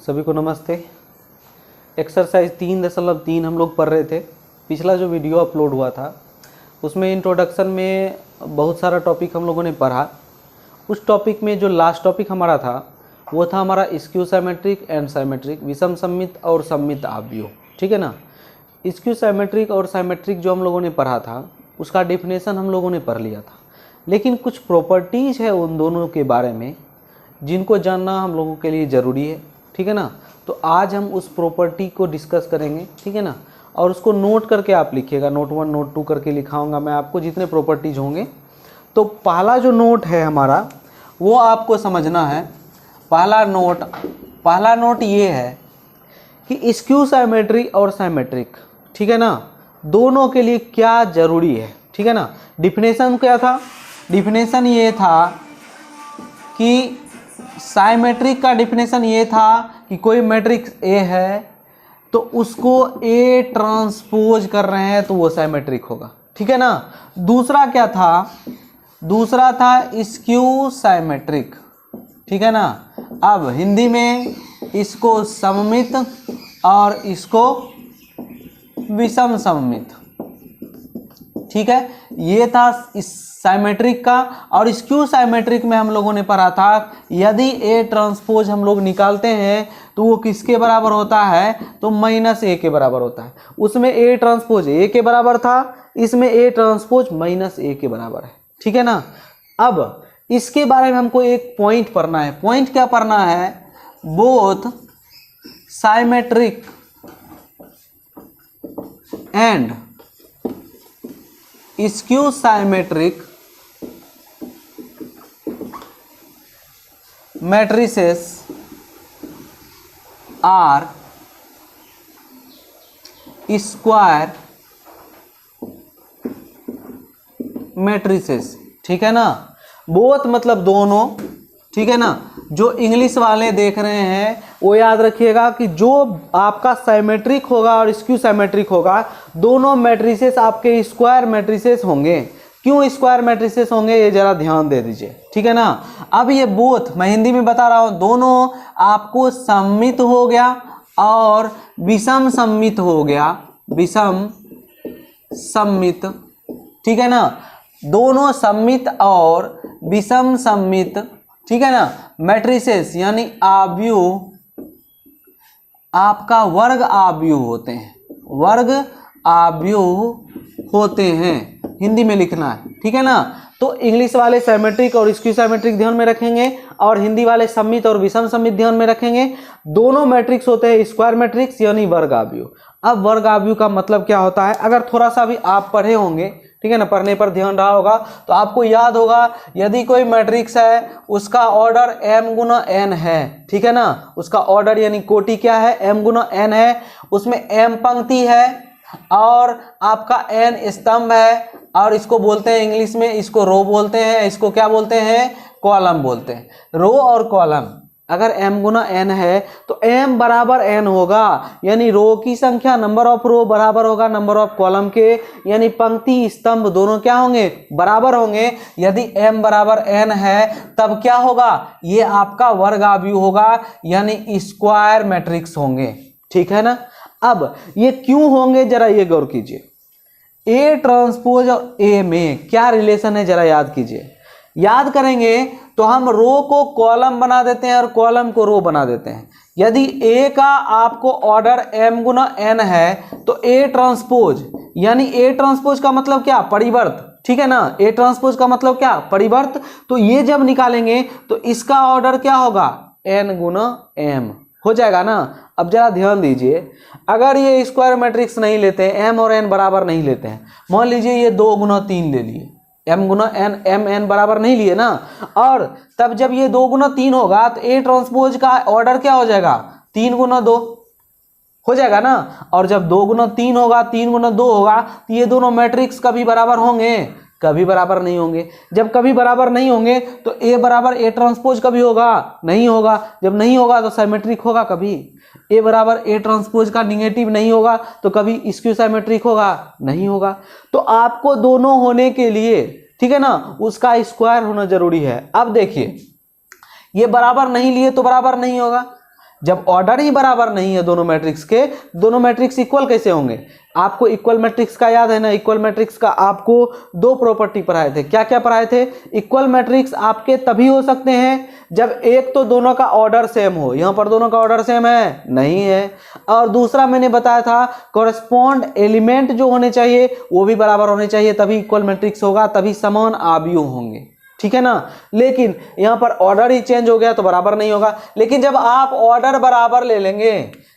सभी को नमस्ते। एक्सरसाइज 3.3 हम लोग पढ़ रहे थे। पिछला जो वीडियो अपलोड हुआ था उसमें इंट्रोडक्शन में बहुत सारा टॉपिक हम लोगों ने पढ़ा। उस टॉपिक में जो लास्ट टॉपिक हमारा था वो था हमारा स्क्यू साइमेट्रिक एंड साइमेट्रिक, विषम सममित और सममित आव्यूह। ठीक है ना। स्क्यू साइमेट्रिक और साइमेट्रिक जो हम लोगों ने पढ़ा था उसका डेफिनेशन हम लोगों ने पढ़ लिया था, लेकिन कुछ प्रॉपर्टीज़ है उन दोनों के बारे में जिनको जानना हम लोगों के लिए ज़रूरी है। ठीक है ना। तो आज हम उस प्रॉपर्टी को डिस्कस करेंगे। ठीक है ना। और उसको नोट करके आप लिखिएगा, नोट 1 नोट 2 करके लिखाऊंगा मैं आपको जितने प्रॉपर्टीज़ होंगे। तो पहला जो नोट है हमारा वो आपको समझना है। पहला नोट ये है कि स्क्यू साइमेट्री और साइमेट्रिक, ठीक है ना, दोनों के लिए क्या ज़रूरी है। ठीक है ना। डिफिनेशन क्या था? डिफिनेशन ये था कि साइमेट्रिक का डिफिनेशन ये था कि कोई मैट्रिक्स ए है तो उसको ए ट्रांसपोज कर रहे हैं तो वो साइमेट्रिक होगा। ठीक है ना। दूसरा क्या था? दूसरा था स्क्यू साइमेट्रिक। ठीक है ना। अब हिंदी में इसको सममित और इसको विषम सममित। ठीक है। ये था इस साइमेट्रिक का। और स्क्यू साइमेट्रिक में हम लोगों ने पढ़ा था यदि ए ट्रांसपोज हम लोग निकालते हैं तो वो किसके बराबर होता है? तो -a के बराबर होता है। उसमें ए ट्रांसपोज a के बराबर था, इसमें ए ट्रांसपोज -a के बराबर है। ठीक है ना। अब इसके बारे में हमको एक पॉइंट पढ़ना है। पॉइंट क्या पढ़ना है? Both symmetric and skew symmetric matrices are square matrices। ठीक है ना। बोथ मतलब दोनों। ठीक है ना। जो इंग्लिश वाले देख रहे हैं वो याद रखिएगा कि जो आपका साइमेट्रिक होगा और स्क्यू साइमेट्रिक होगा दोनों मैट्रिसेस आपके स्क्वायर मैट्रिसेस होंगे। क्यों स्क्वायर मैट्रिसेस होंगे ये जरा ध्यान दे दीजिए। ठीक है ना। अब ये बोथ मैं हिंदी में बता रहा हूं, दोनों आपको सममित हो गया और विषम सममित हो गया। विषम सममित। ठीक है ना। दोनों सममित और विषम सममित, ठीक है ना, मैट्रिसेस यानी आव्यूह आपका वर्ग आव्यूह होते हैं। वर्ग आव्यूह होते हैं, हिंदी में लिखना है। ठीक है ना। तो इंग्लिश वाले साइमेट्रिक और स्क्यू साइमेट्रिक ध्यान में रखेंगे और हिंदी वाले सममित और विषम सममित ध्यान में रखेंगे। दोनों मैट्रिक्स होते हैं स्क्वायर मैट्रिक्स यानी वर्ग आव्यूह। अब वर्ग आव्यूह का मतलब क्या होता है? अगर थोड़ा सा भी आप पढ़े होंगे, ठीक है ना, पढ़ने पर ध्यान रहा होगा तो आपको याद होगा यदि कोई मैट्रिक्स है उसका ऑर्डर m गुना n है। ठीक है ना। उसका ऑर्डर यानी कोटि क्या है? m गुना n है। उसमें m पंक्ति है और आपका n स्तंभ है और इसको बोलते हैं इंग्लिश में, इसको रो बोलते हैं, इसको क्या बोलते हैं? कॉलम बोलते हैं। रो और कॉलम अगर m गुना n है तो m बराबर n होगा, यानी रो की संख्या नंबर ऑफ रो बराबर होगा नंबर ऑफ कॉलम के, यानी पंक्ति स्तंभ दोनों क्या होंगे? बराबर होंगे। यदि m बराबर n है तब क्या होगा? ये आपका वर्ग आव्यूह होगा यानी स्क्वायर मैट्रिक्स होंगे। ठीक है ना। अब ये क्यों होंगे जरा ये गौर कीजिए। ए ट्रांसपोज और ए में क्या रिलेशन है जरा याद कीजिए। याद करेंगे तो हम रो को कॉलम बना देते हैं और कॉलम को रो बना देते हैं। यदि ए का आपको ऑर्डर m गुना n है तो ए ट्रांसपोज यानी ए ट्रांसपोज का मतलब क्या? परिवर्त। ठीक है ना। ए ट्रांसपोज का मतलब क्या? परिवर्त। तो ये जब निकालेंगे तो इसका ऑर्डर क्या होगा? n गुना m हो जाएगा ना। अब जरा ध्यान दीजिए, अगर ये स्क्वायर मैट्रिक्स नहीं लेते हैं, m और n बराबर नहीं लेते हैं, मान लीजिए ये 2 गुना 3 ले लिए, m गुना n m n बराबर नहीं लिए ना, और तब जब ये 2 गुना 3 होगा तो ए ट्रांसपोज का ऑर्डर क्या हो जाएगा? 3 गुना 2 हो जाएगा ना। और जब 2 गुना 3 होगा, 3 गुना 2 होगा तो ये दोनों मैट्रिक्स कभी बराबर होंगे? कभी बराबर नहीं होंगे। जब कभी बराबर नहीं होंगे तो ए बराबर ए ट्रांसपोज कभी होगा? नहीं होगा। जब नहीं होगा तो साइमेट्रिक होगा कभी? ए बराबर ए ट्रांसपोज का निगेटिव नहीं होगा तो कभी स्क्यू साइमेट्रिक होगा? नहीं होगा। तो आपको दोनों होने के लिए, ठीक है ना, उसका स्क्वायर होना जरूरी है। अब देखिए ये बराबर नहीं लिए तो बराबर नहीं होगा, जब ऑर्डर ही बराबर नहीं है दोनों मैट्रिक्स के, दोनों मैट्रिक्स इक्वल कैसे होंगे? आपको इक्वल मैट्रिक्स का याद है ना, इक्वल मैट्रिक्स का आपको दो प्रॉपर्टी पढ़ाए थे। क्या क्या पढ़ाए थे? इक्वल मैट्रिक्स आपके तभी हो सकते हैं जब एक तो दोनों का ऑर्डर सेम हो। यहाँ पर दोनों का ऑर्डर सेम है? नहीं है। और दूसरा मैंने बताया था कॉरेस्पॉन्ड एलिमेंट जो होने चाहिए वो भी बराबर होने चाहिए, तभी इक्वल मैट्रिक्स होगा, तभी समान आव्यूह होंगे। ठीक है ना। लेकिन यहाँ पर ऑर्डर ही चेंज हो गया तो बराबर नहीं होगा। लेकिन जब आप ऑर्डर बराबर ले लेंगे,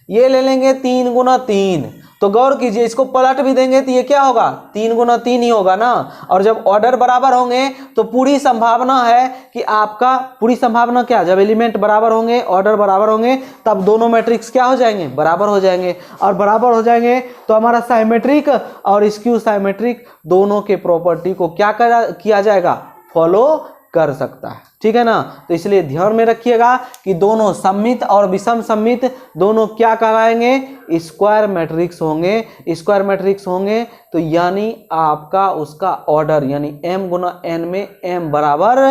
ये ले लेंगे 3 गुना 3, तो गौर कीजिए इसको पलट भी देंगे तो ये क्या होगा? 3 गुना 3 ही होगा ना। और जब ऑर्डर बराबर होंगे तो पूरी संभावना है कि आपका, पूरी संभावना क्या, जब एलिमेंट बराबर होंगे, ऑर्डर बराबर होंगे, तब दोनों मैट्रिक्स क्या हो जाएंगे? बराबर हो जाएंगे। और बराबर हो जाएंगे तो हमारा साइमेट्रिक और स्क्यू साइमेट्रिक दोनों के प्रॉपर्टी को क्या किया जाएगा? फॉलो कर सकता है। ठीक है ना। तो इसलिए ध्यान में रखिएगा कि दोनों सममित और विषम सममित दोनों क्या कहलाएंगे? स्क्वायर मैट्रिक्स होंगे। स्क्वायर मैट्रिक्स होंगे तो यानी आपका उसका ऑर्डर यानी m गुना n में m बराबर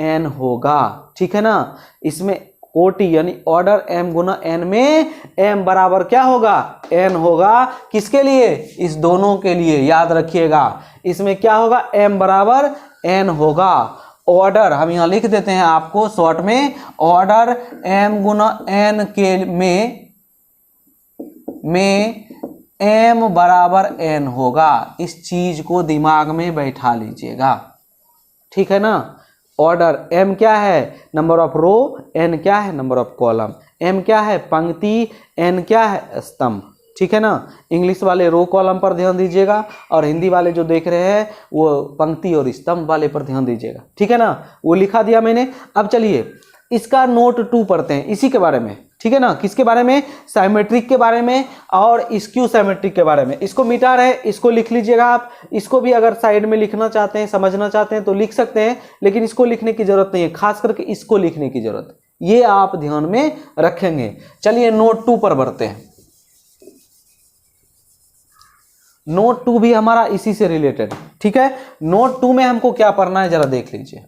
n होगा। ठीक है ना। इसमें कोटि यानी ऑर्डर m गुना n में m बराबर क्या होगा? n होगा। किसके लिए? इस दोनों के लिए। याद रखिएगा इसमें क्या होगा? m बराबर n होगा। ऑर्डर हम यहाँ लिख देते हैं आपको शॉर्ट में, ऑर्डर m गुना n के में m बराबर n होगा। इस चीज को दिमाग में बैठा लीजिएगा। ठीक है ना। ऑर्डर m क्या है? नंबर ऑफ रो, n क्या है? Number of column. m क्या है? पंक्ति, n क्या है? स्तंभ। ठीक है ना। इंग्लिश वाले रो कॉलम पर ध्यान दीजिएगा और हिंदी वाले जो देख रहे हैं वो पंक्ति और स्तंभ वाले पर ध्यान दीजिएगा। ठीक है ना। वो लिखा दिया मैंने। अब चलिए इसका नोट 2 पढ़ते हैं इसी के बारे में। ठीक है ना। किसके बारे में? साइमेट्रिक के बारे में और स्क्यू साइमेट्रिक के बारे में। इसको मिटा रहे, इसको लिख लीजिएगा आप। इसको भी अगर साइड में लिखना चाहते हैं, समझना चाहते हैं तो लिख सकते हैं, लेकिन इसको लिखने की जरूरत नहीं है, खास करके इसको लिखने की जरूरत है। ये आप ध्यान में रखेंगे। चलिए नोट 2 पर बढ़ते हैं। नोट 2 भी हमारा इसी से रिलेटेड। ठीक है। नोट 2 में हमको क्या पढ़ना है जरा देख लीजिए।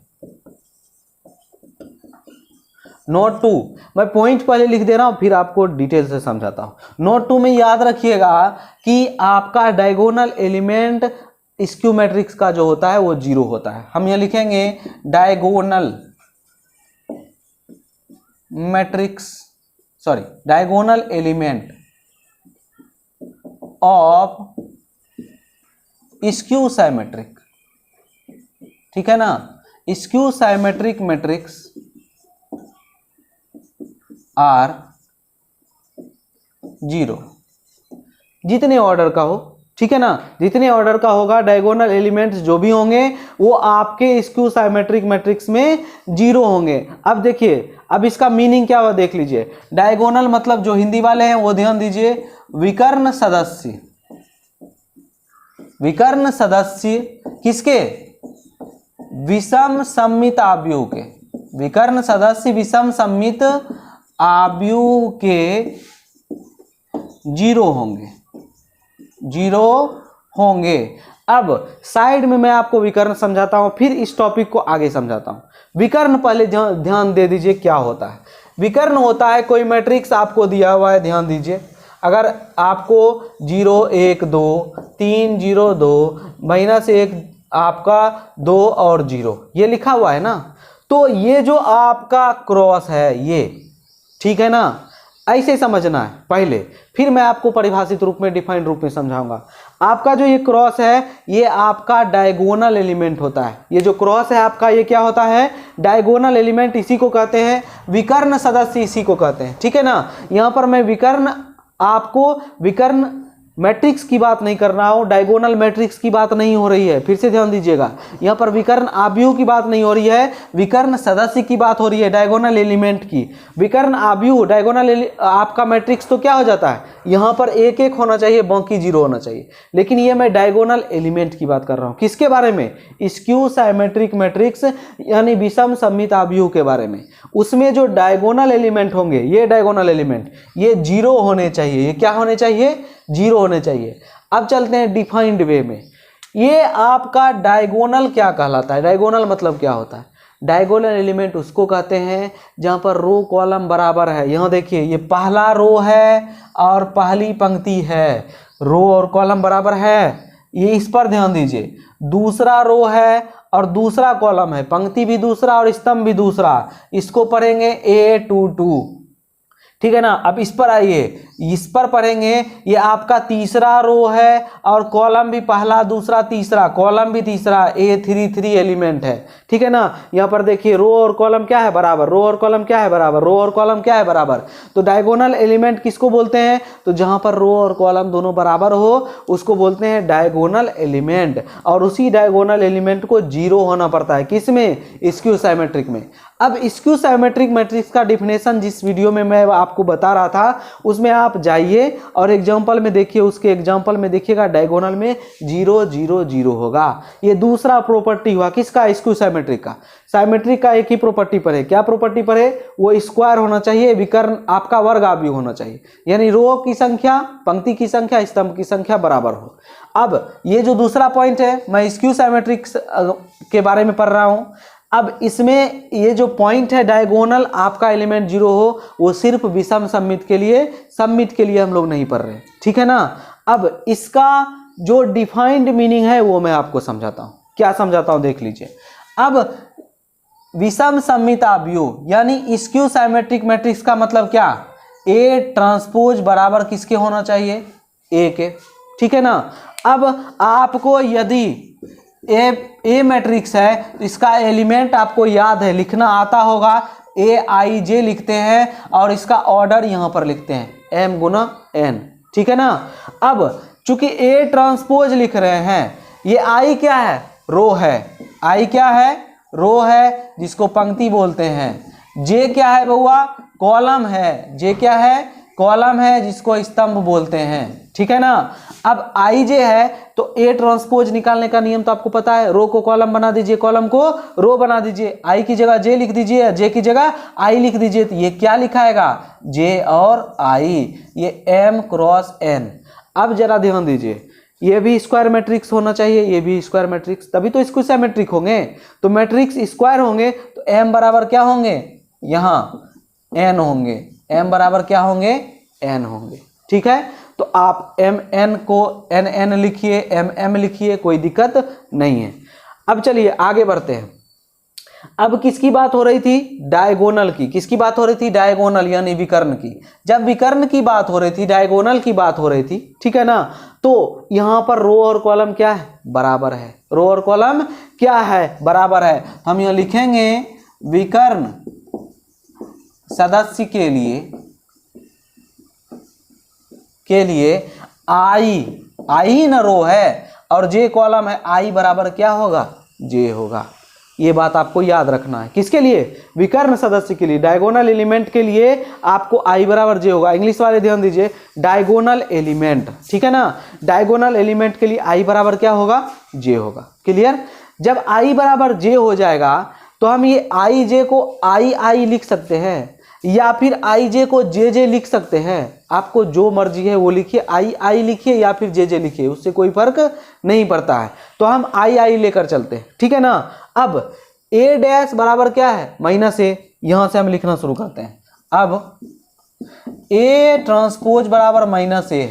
नोट 2 मैं पॉइंट पहले लिख दे रहा हूं, फिर आपको डिटेल से समझाता हूं। नोट 2 में याद रखिएगा कि आपका डायगोनल एलिमेंट स्क्यू मैट्रिक्स का जो होता है वो 0 होता है। हम यहां लिखेंगे diagonal matrix, sorry diagonal element of skew symmetric. ठीक है ना। स्क्यू साइमेट्रिक मैट्रिक्स आर 0 जितने ऑर्डर का हो। ठीक है ना। जितने ऑर्डर का होगा डायगोनल एलिमेंट्स जो भी होंगे वो आपके स्क्यू साइमेट्रिक मैट्रिक्स में 0 होंगे। अब देखिए, अब इसका मीनिंग क्या हुआ देख लीजिए। डायगोनल मतलब जो हिंदी वाले हैं वो ध्यान दीजिए, विकर्ण सदस्य। विकर्ण सदस्य किसके? विषम सममित आव्यूह के। विकर्ण सदस्य विषम सममित आव्यूह के 0 होंगे। 0 होंगे। अब साइड में मैं आपको विकर्ण समझाता हूं, फिर इस टॉपिक को आगे समझाता हूं। विकर्ण पहले ध्यान दे दीजिए क्या होता है। विकर्ण होता है कोई मैट्रिक्स आपको दिया हुआ है, ध्यान दीजिए। अगर आपको 0 1 2 3 0 2 -1 आपका 2 और 0 ये लिखा हुआ है ना, तो ये जो आपका क्रॉस है ये, ठीक है ना, ऐसे समझना है पहले, फिर मैं आपको परिभाषित रूप में डिफाइंड रूप में समझाऊंगा। आपका जो ये क्रॉस है ये आपका डायगोनल एलिमेंट होता है। ये जो क्रॉस है आपका ये क्या होता है? Diagonal element. इसी को कहते हैं विकर्ण सदस्य, इसी को कहते हैं। ठीक है ना। यहाँ पर मैं विकर्ण, आपको विकर्ण मैट्रिक्स की बात नहीं कर रहा हूं, डायगोनल मैट्रिक्स की बात नहीं हो रही है। फिर से ध्यान दीजिएगा, यहां पर विकर्ण आव्यूह की बात नहीं हो रही है, विकर्ण सदस्य की बात हो रही है, डायगोनल एलिमेंट की। विकर्ण आव्यूह डायगोनल आपका मैट्रिक्स तो क्या हो जाता है, यहां पर 1 1 होना चाहिए, बाकी 0 होना चाहिए। लेकिन ये मैं डायगोनल एलिमेंट की बात कर रहा हूं। किसके बारे में? स्क्यू साइमेट्रिक मैट्रिक्स यानी विषम सममित आव्यूह के बारे में। उसमें जो डायगोनल एलिमेंट होंगे, ये डायगोनल एलिमेंट ये 0 होने चाहिए। ये क्या होने चाहिए? 0 होने चाहिए। अब चलते हैं डिफाइंड वे में। ये आपका डायगोनल क्या कहलाता है? डायगोनल मतलब क्या होता है? डायगोनल एलिमेंट उसको कहते हैं जहाँ पर रो कॉलम बराबर है। यहाँ देखिए ये पहला रो है और पहली पंक्ति है, रो और कॉलम बराबर है, ये इस पर ध्यान दीजिए। दूसरा रो है और दूसरा कॉलम है, पंक्ति भी दूसरा और स्तंभ भी दूसरा, इसको पढ़ेंगे A22, ठीक है ना। अब इस पर आइए, इस पर पढ़ेंगे, ये आपका तीसरा रो है और कॉलम भी पहला दूसरा तीसरा, कॉलम भी तीसरा, A33 एलिमेंट है, ठीक है ना। यहाँ पर देखिए रो और कॉलम क्या है बराबर, रो और कॉलम क्या है बराबर, रो और कॉलम क्या है बराबर। तो डायगोनल एलिमेंट किसको बोलते हैं, तो जहाँ पर रो और कॉलम दोनों बराबर हो उसको बोलते हैं डायगोनल एलिमेंट। और उसी डायगोनल एलिमेंट को 0 होना पड़ता है, किसमें, स्क्यू साइमेट्रिक में। अब स्क्यू साइमेट्रिक मैट्रिक्स का डिफिनेशन जिस वीडियो में मैं आपको बता रहा था उसमें आप जाइए और एग्जांपल में देखिए, उसके एग्जांपल में देखिएगा डायगोनल में 0 0 0 होगा। ये दूसरा प्रॉपर्टी हुआ किसका, स्क्यू साइमेट्रिक का। साइमेट्रिक का एक ही प्रॉपर्टी पर है, क्या प्रॉपर्टी पर है, वो स्क्वायर होना चाहिए, विकर्ण आपका वर्ग आव्यूह होना चाहिए, यानी रो की संख्या, पंक्ति की संख्या, स्तंभ की संख्या बराबर हो। अब ये जो दूसरा पॉइंट है, मैं स्क्यू साइमेट्रिक के बारे में पढ़ रहा हूं। अब इसमें ये जो पॉइंट है डायगोनल आपका एलिमेंट 0 हो, वो सिर्फ विषम सममित के लिए हम लोग नहीं पढ़ रहे, ठीक है ना। अब इसका जो डिफाइंड मीनिंग है वो मैं आपको समझाता हूं, क्या समझाता हूं देख लीजिए। अब विषम सममित आव्यूह यानी स्क्यू साइमेट्रिक मैट्रिक्स का मतलब क्या, A ट्रांसपोज बराबर किसके होना चाहिए, A के, ठीक है ना। अब आपको यदि ए मैट्रिक्स है तो इसका एलिमेंट आपको याद है, लिखना आता होगा, AIJ लिखते हैं और इसका ऑर्डर यहां पर लिखते हैं M गुना N, ठीक है ना। अब चूंकि A ट्रांसपोज लिख रहे हैं, ये I क्या है, रो है, I क्या है, रो है जिसको पंक्ति बोलते हैं। J क्या है बउआ, कॉलम है, J क्या है, कॉलम है जिसको स्तंभ बोलते हैं, ठीक है ना। अब IJ है तो A ट्रांसपोज निकालने का नियम तो आपको पता है, रो को कॉलम बना दीजिए, कॉलम को रो बना दीजिए, I की जगह J लिख दीजिए, J की जगह I लिख दीजिए, तो ये क्या लिखाएगा, J और I, ये M क्रॉस N। अब जरा ध्यान दीजिए, ये भी स्क्वायर मैट्रिक्स होना चाहिए, ये भी स्क्वायर मैट्रिक्स, तभी तो स्क्यू साइमेट्रिक होंगे। तो मैट्रिक्स स्क्वायर होंगे तो M बराबर क्या होंगे, यहाँ N होंगे, M बराबर क्या होंगे, N होंगे, ठीक है। तो आप MN को NN लिखिए, MM लिखिए, कोई दिक्कत नहीं है। अब चलिए आगे बढ़ते हैं। अब किसकी बात हो रही थी, डायगोनल की, किसकी बात हो रही थी, डायगोनल यानी विकर्ण की। जब विकर्ण की बात हो रही थी, डायगोनल की बात हो रही थी, ठीक है ना, तो यहां पर रो और कॉलम क्या है, बराबर है, रो और कॉलम क्या है, बराबर है। हम यहां लिखेंगे विकर्ण सदस्य के लिए आई न रो है और J कॉलम है, I बराबर क्या होगा, J होगा। ये बात आपको याद रखना है, किसके लिए, विकर्ण सदस्य के लिए, डायगोनल एलिमेंट के लिए आपको I बराबर J होगा। इंग्लिश वाले ध्यान दीजिए, डायगोनल एलिमेंट, ठीक है ना, डायगोनल एलिमेंट के लिए I बराबर क्या होगा, J होगा, क्लियर। जब I बराबर J हो जाएगा तो हम ये IJ को I लिख सकते हैं या फिर IJ को JJ लिख सकते हैं, आपको जो मर्जी है वो लिखिए, I लिखिए या फिर JJ लिखिए, उससे कोई फर्क नहीं पड़ता है। तो हम I लेकर चलते हैं, ठीक है ना। अब A डैश बराबर क्या है, माइनस A, यहां से हम लिखना शुरू करते हैं। अब A ट्रांसपोज बराबर माइनस A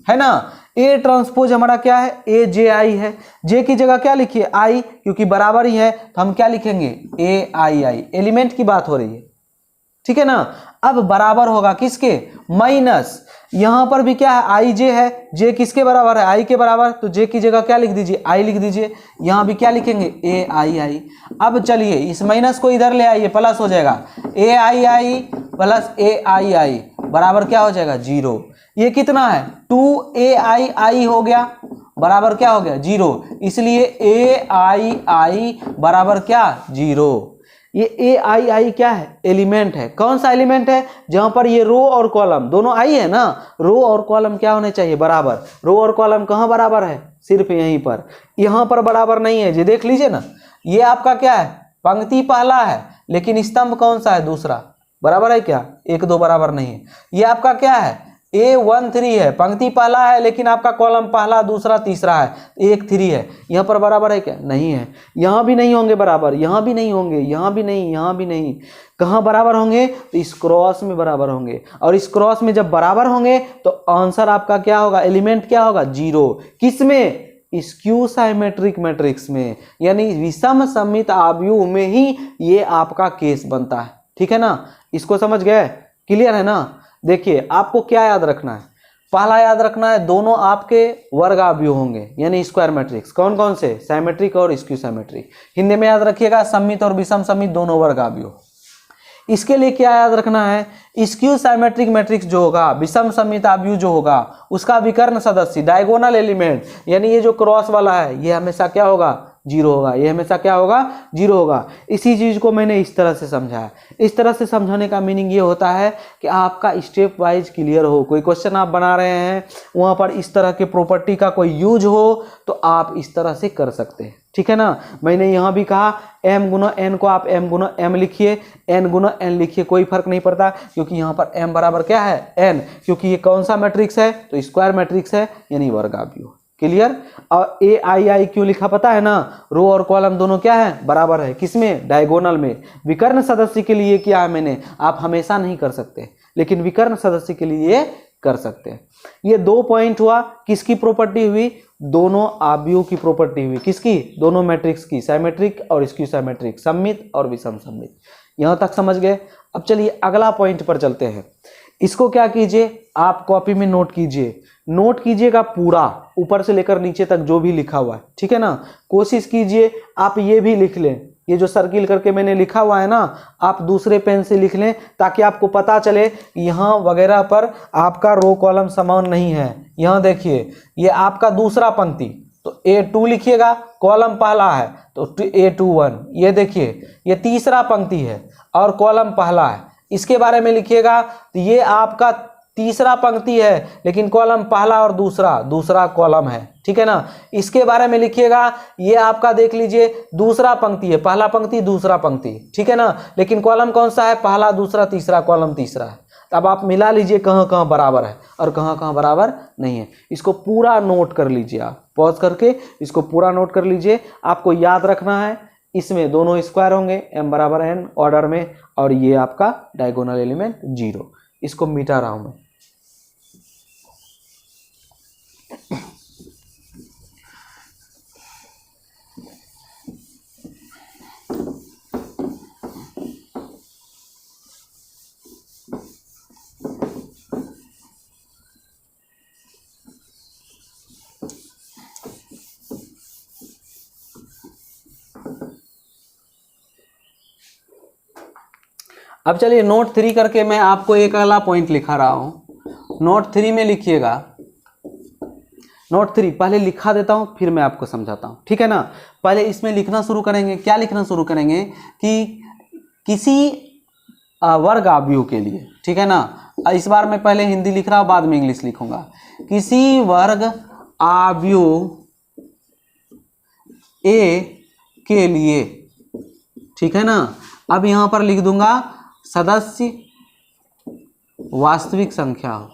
है ना। A ट्रांसपोज हमारा क्या है, AJI है, J की जगह क्या लिखिए, I, क्योंकि बराबर ही है तो हम क्या लिखेंगे, AII, एलिमेंट की बात हो रही है, ठीक है ना। अब बराबर होगा किसके, माइनस, यहां पर भी क्या है, IJ है, J किसके बराबर है, I के बराबर, तो J की जगह क्या लिख दीजिए, I लिख दीजिए, यहां भी क्या लिखेंगे, AII। अब चलिए इस माइनस को इधर ले आइए, प्लस हो जाएगा, AII प्लस AII बराबर क्या हो जाएगा, 0। ये कितना है, 2AII हो गया, बराबर क्या हो गया, 0, इसलिए AII बराबर क्या, 0। ये AII क्या है, एलिमेंट है, कौन सा एलिमेंट है, जहां पर ये रो और कॉलम दोनों I है ना, रो और कॉलम क्या होने चाहिए, बराबर। रो और कॉलम कहां बराबर है, सिर्फ यहीं पर, यहां पर बराबर नहीं है, जी देख लीजिए ना, ये आपका क्या है, पंक्ति पहला है लेकिन स्तंभ कौन सा है, दूसरा, बराबर है क्या, 1 2 बराबर नहीं है। ये आपका क्या है, A13 है, पंक्ति पहला है लेकिन आपका कॉलम पहला दूसरा तीसरा है, 1 3 है, यहाँ पर बराबर है क्या? नहीं है। यहाँ भी नहीं होंगे बराबर, यहाँ भी नहीं होंगे, यहाँ भी नहीं, यहाँ भी नहीं। कहाँ बराबर होंगे? तो इस क्रॉस में बराबर होंगे, और इस क्रॉस में जब बराबर होंगे तो आंसर आपका क्या होगा? एलिमेंट क्या होगा? 0। किसमें? स्क्यू साइमेट्रिक मैट्रिक्स में, यानी विषम सममित आव्यूह में ही ये आपका केस बनता है। ठीक है ना? इसको समझ गए? क्लियर है ना? देखिए आपको क्या याद रखना है? पहला याद रखना है दोनों आपके वर्ग आव्यूह होंगे, यानी स्क्वायर मैट्रिक्स। कौन कौन से? साइमेट्रिक और स्क्यू साइमेट्रिक। हिंदी में याद रखिएगा सममित और विषम सममित दोनों वर्ग आव्यूह। इसके लिए क्या याद रखना है? स्क्यू साइमेट्रिक मैट्रिक्स जो होगा, विषम सममित आव्यूह जो होगा, उसका विकर्ण सदस्य डायगोनल एलिमेंट, यानी ये जो क्रॉस वाला है ये हमेशा क्या होगा? 0 होगा। ये हमेशा क्या होगा? 0 होगा। इसी चीज को मैंने इस तरह से समझाया। इस तरह से समझाने का मीनिंग ये होता है कि आपका स्टेप वाइज क्लियर हो। कोई क्वेश्चन आप बना रहे हैं, वहां पर इस तरह के प्रॉपर्टी का कोई यूज हो तो आप इस तरह से कर सकते हैं। ठीक है ना? मैंने यहाँ भी कहा m गुना n को आप m गुना m लिखिए, n गुना n लिखिए, कोई फर्क नहीं पड़ता, क्योंकि यहाँ पर m बराबर क्या है? n, क्योंकि ये कौन सा मैट्रिक्स है? तो स्क्वायर मैट्रिक्स है, यानी वर्ग आव्यूह। क्लियर? और ए आई आई क्यों लिखा पता है ना? रो और कॉलम दोनों क्या है? बराबर है। किसमें? डायगोनल में। विकर्ण सदस्य के लिए किया है मैंने, आप हमेशा नहीं कर सकते, लेकिन विकर्ण सदस्य के लिए कर सकते हैं। ये 2 पॉइंट हुआ। किसकी प्रॉपर्टी हुई? दोनों आव्यूह की प्रॉपर्टी हुई। किसकी? दोनों मैट्रिक्स की, साइमेट्रिक और स्क्यू साइमेट्रिक, सममित और विषम सममित। यहां तक समझ गए? अब चलिए अगला पॉइंट पर चलते हैं। इसको क्या कीजिए, आप कॉपी में नोट कीजिए, नोट कीजिएगा पूरा ऊपर से लेकर नीचे तक जो भी लिखा हुआ है। ठीक है ना? कोशिश कीजिए आप ये भी लिख लें, ये जो सर्किल करके मैंने लिखा हुआ है ना, आप दूसरे पेन से लिख लें, ताकि आपको पता चले यहाँ वगैरह पर आपका रो कॉलम समान नहीं है। यहाँ देखिए ये आपका दूसरा पंक्ति, तो A2 लिखिएगा, कॉलम पहला है तो A21। ये देखिए ये तीसरा पंक्ति है और कॉलम पहला है, इसके बारे में लिखिएगा। तो ये आपका तीसरा पंक्ति है लेकिन कॉलम पहला और दूसरा कॉलम है। ठीक है ना? इसके बारे में लिखिएगा, ये आपका देख लीजिए दूसरा पंक्ति है, पहला पंक्ति दूसरा पंक्ति। ठीक है ना? लेकिन कॉलम कौन सा है? पहला दूसरा तीसरा, कॉलम तीसरा है। अब आप मिला लीजिए कहाँ कहाँ बराबर है और कहाँ कहाँ बराबर नहीं है। इसको पूरा नोट कर लीजिए, आप पॉज करके इसको पूरा नोट कर लीजिए। आपको याद रखना है इसमें दोनों स्क्वायर होंगे, m बराबर n ऑर्डर में, और ये आपका डायगोनल एलिमेंट 0। इसको मिटा रहा हूं मैं। अब चलिए नोट 3 करके मैं आपको एक अगला पॉइंट लिखा रहा हूं। नोट 3 में लिखिएगा, नोट 3 पहले लिखा देता हूं फिर मैं आपको समझाता हूं। ठीक है ना? पहले इसमें लिखना शुरू करेंगे। क्या लिखना शुरू करेंगे? कि किसी वर्ग आव्यूह के लिए, ठीक है ना? इस बार मैं पहले हिंदी लिख रहा हूं, बाद में इंग्लिश लिखूंगा। किसी वर्ग आव्यूह ए के लिए, ठीक है ना? अब यहां पर लिख दूंगा सदस्य वास्तविक संख्या हो।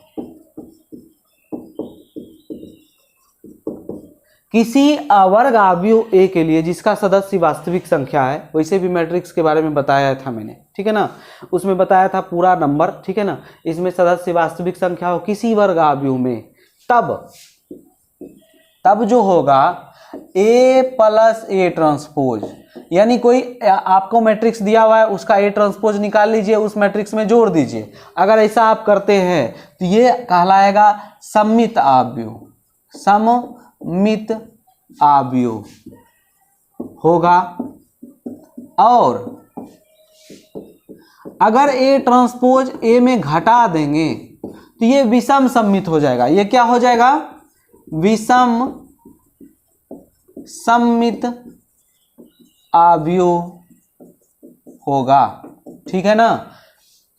किसी वर्ग आव्यूह ए के लिए जिसका सदस्य वास्तविक संख्या है, वैसे भी मैट्रिक्स के बारे में बताया था मैंने। ठीक है ना? उसमें बताया था पूरा नंबर। ठीक है ना? इसमें सदस्य वास्तविक संख्या हो किसी वर्ग आव्यूह में, तब जो होगा A प्लस A ट्रांसपोज, यानी कोई आपको मैट्रिक्स दिया हुआ है उसका A ट्रांसपोज निकाल लीजिए, उस मैट्रिक्स में जोड़ दीजिए। अगर ऐसा आप करते हैं तो ये कहलाएगा सममित आव्यूह, सममित आव्यूह होगा। और अगर A ट्रांसपोज A में घटा देंगे तो ये विषम सममित हो जाएगा। ये क्या हो जाएगा? विषम सममित आव्यूह होगा। ठीक है ना?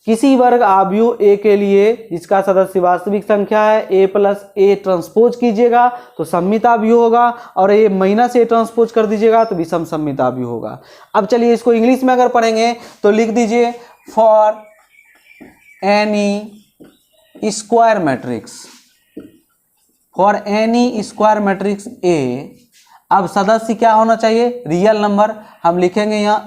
किसी वर्ग आव्यूह ए के लिए जिसका सदस्य वास्तविक संख्या है, A प्लस A ट्रांसपोज कीजिएगा तो सममित आव्यूह होगा, और A माइनस A ट्रांसपोज कर दीजिएगा तो विषम सममित आव्यूह होगा। अब चलिए इसको इंग्लिश में अगर पढ़ेंगे तो लिख दीजिए for N E square matrix, for N E square matrix A. अब सदस्य क्या होना चाहिए? Real number. हम लिखेंगे यहाँ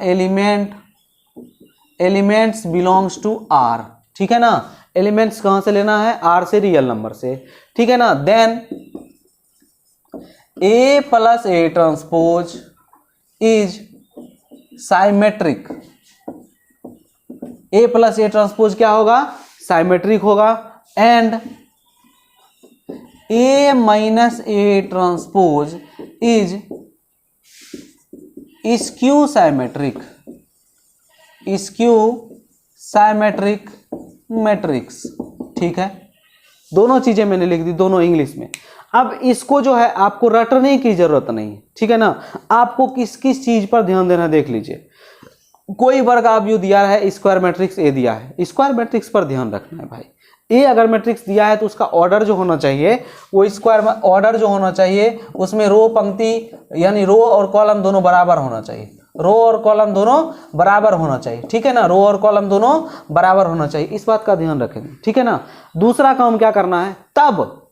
एलिमेंट्स बिलोंग्स टू आर, ठीक है ना। एलिमेंट्स कहां से लेना है? आर से, रियल नंबर से, ठीक है ना। Then A plus A transpose is symmetric. A plus A transpose क्या होगा? साइमेट्रिक होगा। And A minus A transpose is skew symmetric, skew symmetric matrix, ठीक है। दोनों चीजें मैंने लिख दी, दोनों इंग्लिश में। अब इसको जो है आपको रटने की जरूरत नहीं है, ठीक है ना। आपको किस किस चीज पर ध्यान देना देख लीजिए। कोई वर्ग आव्यूह दिया है, स्क्वायर मैट्रिक्स ए दिया है, स्क्वायर मैट्रिक्स पर ध्यान रखना है भाई। ए अगर मैट्रिक्स दिया है तो उसका ऑर्डर जो होना चाहिए वो स्क्वायर ऑर्डर जो होना चाहिए उसमें रो पंक्ति यानी रो और कॉलम दोनों बराबर होना चाहिए, रो और कॉलम दोनों बराबर होना चाहिए, ठीक है ना। रो और कॉलम दोनों बराबर होना चाहिए, इस बात का ध्यान रखेंगे, ठीक है ना। दूसरा काम क्या करना है? तब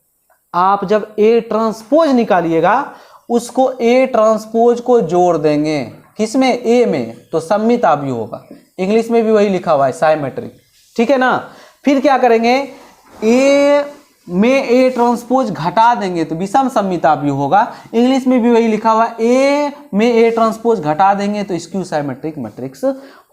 आप जब ए ट्रांसपोज निकालिएगा उसको ए ट्रांसपोज को जोड़ देंगे, किसमें? ए में, तो सममित आव्यूह होगा। इंग्लिश में भी वही लिखा हुआ है, साइमेट्रिक, ठीक है ना। फिर क्या करेंगे? ए में ए ट्रांसपोज घटा देंगे तो विषम सममित आव्यूह होगा। इंग्लिश में भी वही लिखा हुआ है, ए में ए ट्रांसपोज घटा देंगे तो स्क्यू साइमेट्रिक मैट्रिक्स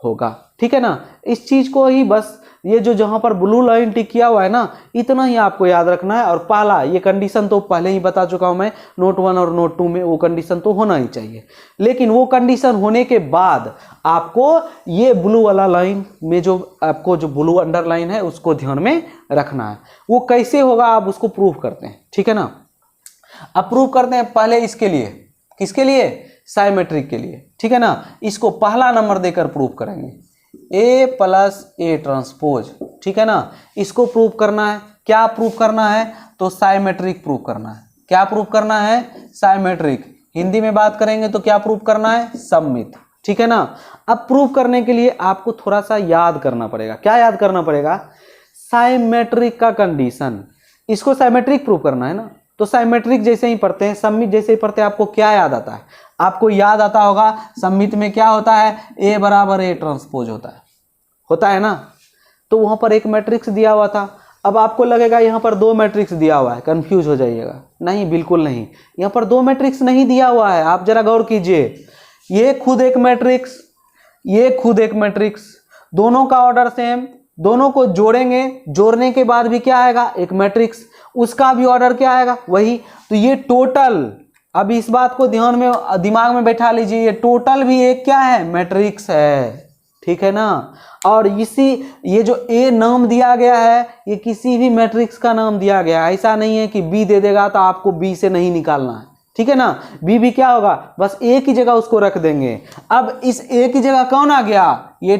होगा, ठीक है ना। इस चीज को ही बस ये जो जहां पर ब्लू लाइन टिक किया हुआ है ना, इतना ही आपको याद रखना है। और पहला ये कंडीशन तो पहले ही बता चुका हूं मैं, नोट 1 और नोट 2 में वो कंडीशन तो होना ही चाहिए। लेकिन वो कंडीशन होने के बाद आपको ये ब्लू वाला लाइन में जो आपको जो ब्लू अंडरलाइन है उसको ध्यान में रखना है। वो कैसे होगा आप उसको प्रूव करते हैं, ठीक है ना। अब प्रूव करते हैं पहले इसके लिए, किसके लिए? साइमेट्रिक के लिए, ठीक है ना। इसको पहला नंबर देकर प्रूव करेंगे, ए प्लस ए ट्रांसपोज, ठीक है ना। इसको प्रूव करना है। क्या प्रूव करना है? तो साइमेट्रिक प्रूव करना है। क्या प्रूव करना है? साइमेट्रिक। हिंदी में बात करेंगे तो क्या प्रूव करना है? सममित, ठीक है ना। अब प्रूव करने के लिए आपको थोड़ा सा याद करना पड़ेगा। क्या याद करना पड़ेगा? साइमेट्रिक का कंडीशन। इसको साइमेट्रिक प्रूव करना है ना, तो साइमेट्रिक जैसे ही पढ़ते हैं, सममित जैसे ही पढ़ते हैं, आपको क्या याद आता है? आपको याद आता होगा सममित में क्या होता है? ए बराबर ए ट्रांसपोज होता है ना। तो वहां पर एक मैट्रिक्स दिया हुआ था। अब आपको लगेगा यहाँ पर दो मैट्रिक्स दिया हुआ है, कंफ्यूज हो जाइएगा। नहीं, बिल्कुल नहीं, यहाँ पर दो मैट्रिक्स नहीं दिया हुआ है। आप जरा गौर कीजिए, ये खुद एक मैट्रिक्स, ये खुद एक मैट्रिक्स, दोनों का ऑर्डर सेम, दोनों को जोड़ेंगे, जोड़ने के बाद भी क्या आएगा? एक मैट्रिक्स, उसका भी ऑर्डर क्या आएगा? वही। तो ये टोटल, अब इस बात को ध्यान में दिमाग में बैठा लीजिए, ये टोटल भी एक क्या है? मैट्रिक्स है, ठीक है ना। और ये जो ए नाम दिया गया है ये किसी भी मैट्रिक्स का नाम दिया गया है। ऐसा नहीं है कि बी दे देगा तो आपको बी से नहीं निकालना है, ठीक है ना। बी भी क्या होगा? बस ए की जगह उसको रख देंगे। अब इस ए की जगह कौन आ गया? ये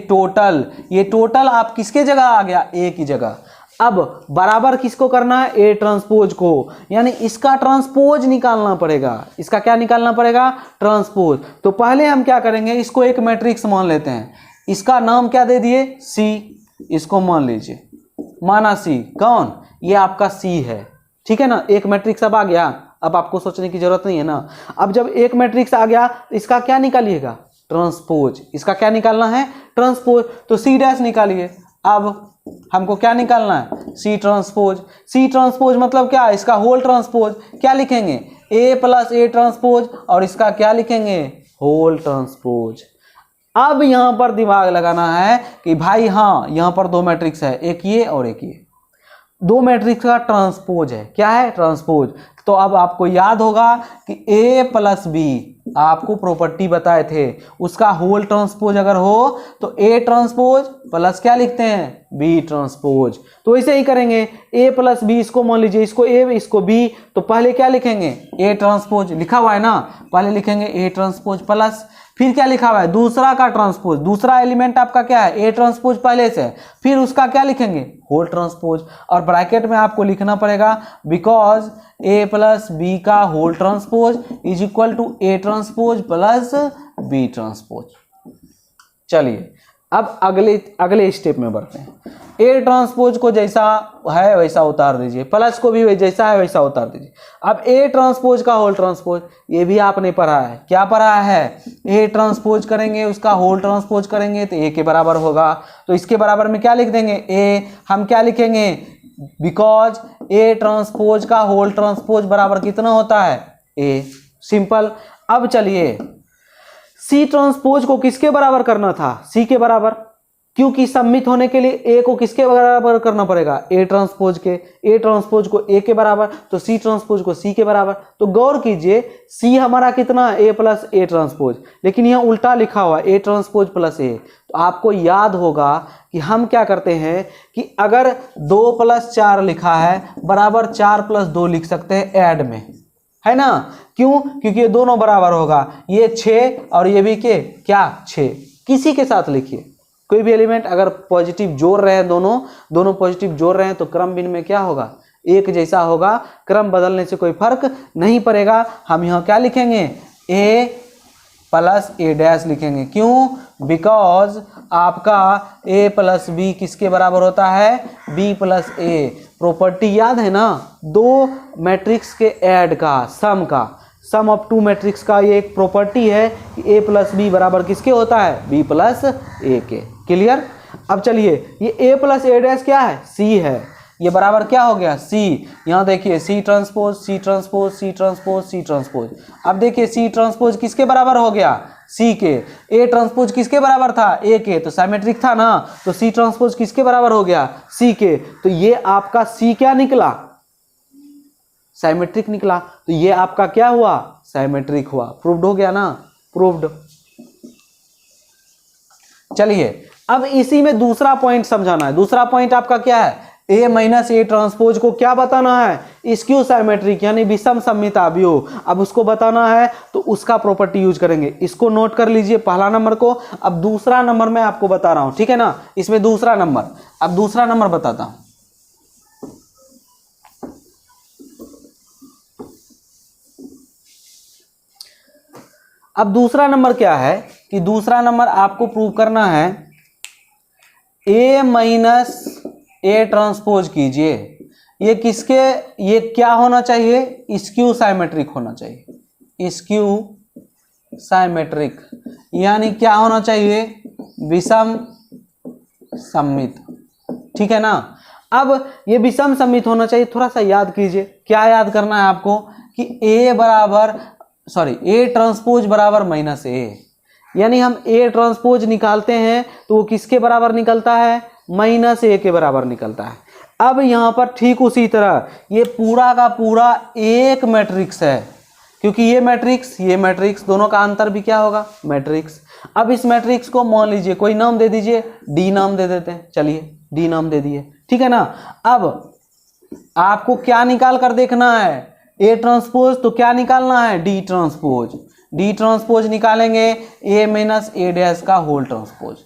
टोटल आप किसके जगह आ गया? ए की जगह। अब बराबर किसको करना है? ए ट्रांसपोज को, यानी इसका ट्रांसपोज निकालना पड़ेगा। इसका क्या निकालना पड़ेगा? ट्रांसपोज। तो पहले हम क्या करेंगे? इसको एक मैट्रिक्स मान लेते हैं। इसका नाम क्या दे दिए? सी। इसको मान लीजिए, माना सी। कौन? ये आपका सी है, ठीक है ना। एक मैट्रिक्स अब आ गया, अब आपको सोचने की जरूरत नहीं है ना। अब जब एक मैट्रिक्स आ गया, इसका क्या निकालिएगा? ट्रांसपोज। इसका क्या निकालना है? ट्रांसपोज। तो सी डैश निकालिए। अब हमको क्या निकालना है? सी ट्रांसपोज। सी ट्रांसपोज मतलब क्या? इसका होल ट्रांसपोज। क्या लिखेंगे? ए प्लस ए ट्रांसपोज, और इसका क्या लिखेंगे? Whole transpose. अब यहां पर दिमाग लगाना है कि भाई हाँ, यहां पर दो मैट्रिक्स है, एक ये और एक ये, दो मैट्रिक्स का ट्रांसपोज है। क्या है? ट्रांसपोज। तो अब आपको याद होगा कि ए प्लस बी आपको प्रॉपर्टी बताए थे, उसका होल ट्रांसपोज अगर हो तो ए ट्रांसपोज प्लस क्या लिखते हैं? B transpose. तो ऐसे ही करेंगे, ए प्लस बी, इसको मान लीजिए, इसको ए इसको बी, तो पहले क्या लिखेंगे? ए ट्रांसपोज लिखा हुआ है ना, पहले लिखेंगे ए ट्रांसपोज प्लस, फिर क्या लिखा हुआ है? दूसरा का ट्रांसपोज। दूसरा एलिमेंट आपका क्या है? ए ट्रांसपोज पहले से, फिर उसका क्या लिखेंगे? Whole transpose. और ब्रैकेट में आपको लिखना पड़ेगा बिकॉज ए प्लस बी का whole transpose is equal to A transpose plus B transpose. चलिए अब अगले स्टेप में बढ़ते हैं। ए ट्रांसपोज को जैसा है वैसा उतार दीजिए, प्लस को भी जैसा है वैसा उतार दीजिए। अब ए ट्रांसपोज का होल ट्रांसपोज, ये भी आपने पढ़ा है, क्या पढ़ा है, ए ट्रांसपोज करेंगे उसका होल ट्रांसपोज करेंगे तो ए के बराबर होगा। तो इसके बराबर में क्या लिख देंगे, ए, हम क्या लिखेंगे, बिकॉज ए ट्रांसपोज का होल ट्रांसपोज बराबर कितना होता है, ए, सिंपल। अब चलिए सी ट्रांसपोज को किसके बराबर करना था, सी के बराबर, क्योंकि सम्मित होने के लिए ए को किसके बराबर करना पड़ेगा, ए ट्रांसपोज के, ए ट्रांसपोज को ए के बराबर, तो सी ट्रांसपोज को सी के बराबर। तो गौर कीजिए सी हमारा कितना, ए प्लस ए ट्रांसपोज, लेकिन यहाँ उल्टा लिखा हुआ ए ट्रांसपोज प्लस ए। तो आपको याद होगा कि हम क्या करते हैं कि अगर 2 + 4 लिखा है बराबर 4 + 2 लिख सकते हैं ऐड में, है ना, क्यों, क्योंकि ये दोनों बराबर होगा, ये 6 और ये भी क्या 6, किसी के साथ लिखिए, कोई भी एलिमेंट अगर पॉजिटिव जोड़ रहे हैं, दोनों पॉजिटिव जोड़ रहे हैं तो क्रम भिन्न में क्या होगा, एक जैसा होगा, क्रम बदलने से कोई फर्क नहीं पड़ेगा। हम यहाँ क्या लिखेंगे, ए प्लस ए डैश लिखेंगे, क्यों, बिकॉज आपका ए प्लस बी किसके बराबर होता है, बी प्लस ए। प्रॉपर्टी याद है ना, 2 मैट्रिक्स के ऐड का, सम ऑफ 2 मैट्रिक्स का ये एक प्रॉपर्टी है कि ए प्लस बी बराबर किसके होता है, बी प्लस ए के। क्लियर। अब चलिए ये ए प्लस ए डैश क्या है, सी है, ये बराबर क्या हो गया, सी। यहाँ देखिए C transpose C transpose C transpose C transpose. अब देखिए सी ट्रांसपोज किसके बराबर हो गया, सी के। ए ट्रांसपोज किसके बराबर था, ए के, तो सिमेट्रिक था ना, तो सी ट्रांसपोज किसके बराबर हो गया, सी के। तो ये आपका सी क्या निकला, सिमेट्रिक निकला। तो ये आपका क्या हुआ, सिमेट्रिक हुआ। प्रूव्ड हो गया ना, प्रूव्ड। चलिए अब इसी में दूसरा पॉइंट समझाना है। दूसरा पॉइंट आपका क्या है, ए माइनस ए ट्रांसपोज को क्या बताना है, स्क्यू सिमेट्रिक यानी विषम सममिता अवयव। अब उसको बताना है तो उसका प्रॉपर्टी यूज करेंगे। इसको नोट कर लीजिए पहला नंबर को। अब दूसरा नंबर मैं आपको बता रहा हूं, ठीक है ना, इसमें दूसरा नंबर। अब दूसरा नंबर बताता हूं। अब दूसरा नंबर क्या है कि दूसरा नंबर आपको प्रूव करना है ए माइनस ए ट्रांसपोज कीजिए, ये किसके, ये क्या होना चाहिए, स्क्यू साइमेट्रिक होना चाहिए। स्क्यू साइमेट्रिक यानी क्या होना चाहिए, विषम सममित, ठीक है ना। अब ये विषम सममित होना चाहिए। थोड़ा सा याद कीजिए, क्या याद करना है आपको कि ए ट्रांसपोज बराबर माइनस ए, यानी हम ए ट्रांसपोज निकालते हैं तो वो किसके बराबर निकलता है, माइनस ए के बराबर निकलता है। अब यहाँ पर ठीक उसी तरह ये पूरा का पूरा एक मैट्रिक्स है, क्योंकि ये मैट्रिक्स दोनों का अंतर भी क्या होगा, मैट्रिक्स। अब इस मैट्रिक्स को मान लीजिए कोई नाम दे दीजिए, डी नाम दे देते हैं, चलिए डी नाम दे दिए, ठीक है ना। अब आपको क्या निकाल कर देखना है, ए ट्रांसपोज, तो क्या निकालना है, डी ट्रांसपोज। डी ट्रांसपोज निकालेंगे ए माइनस ए डैश का होल ट्रांसपोज।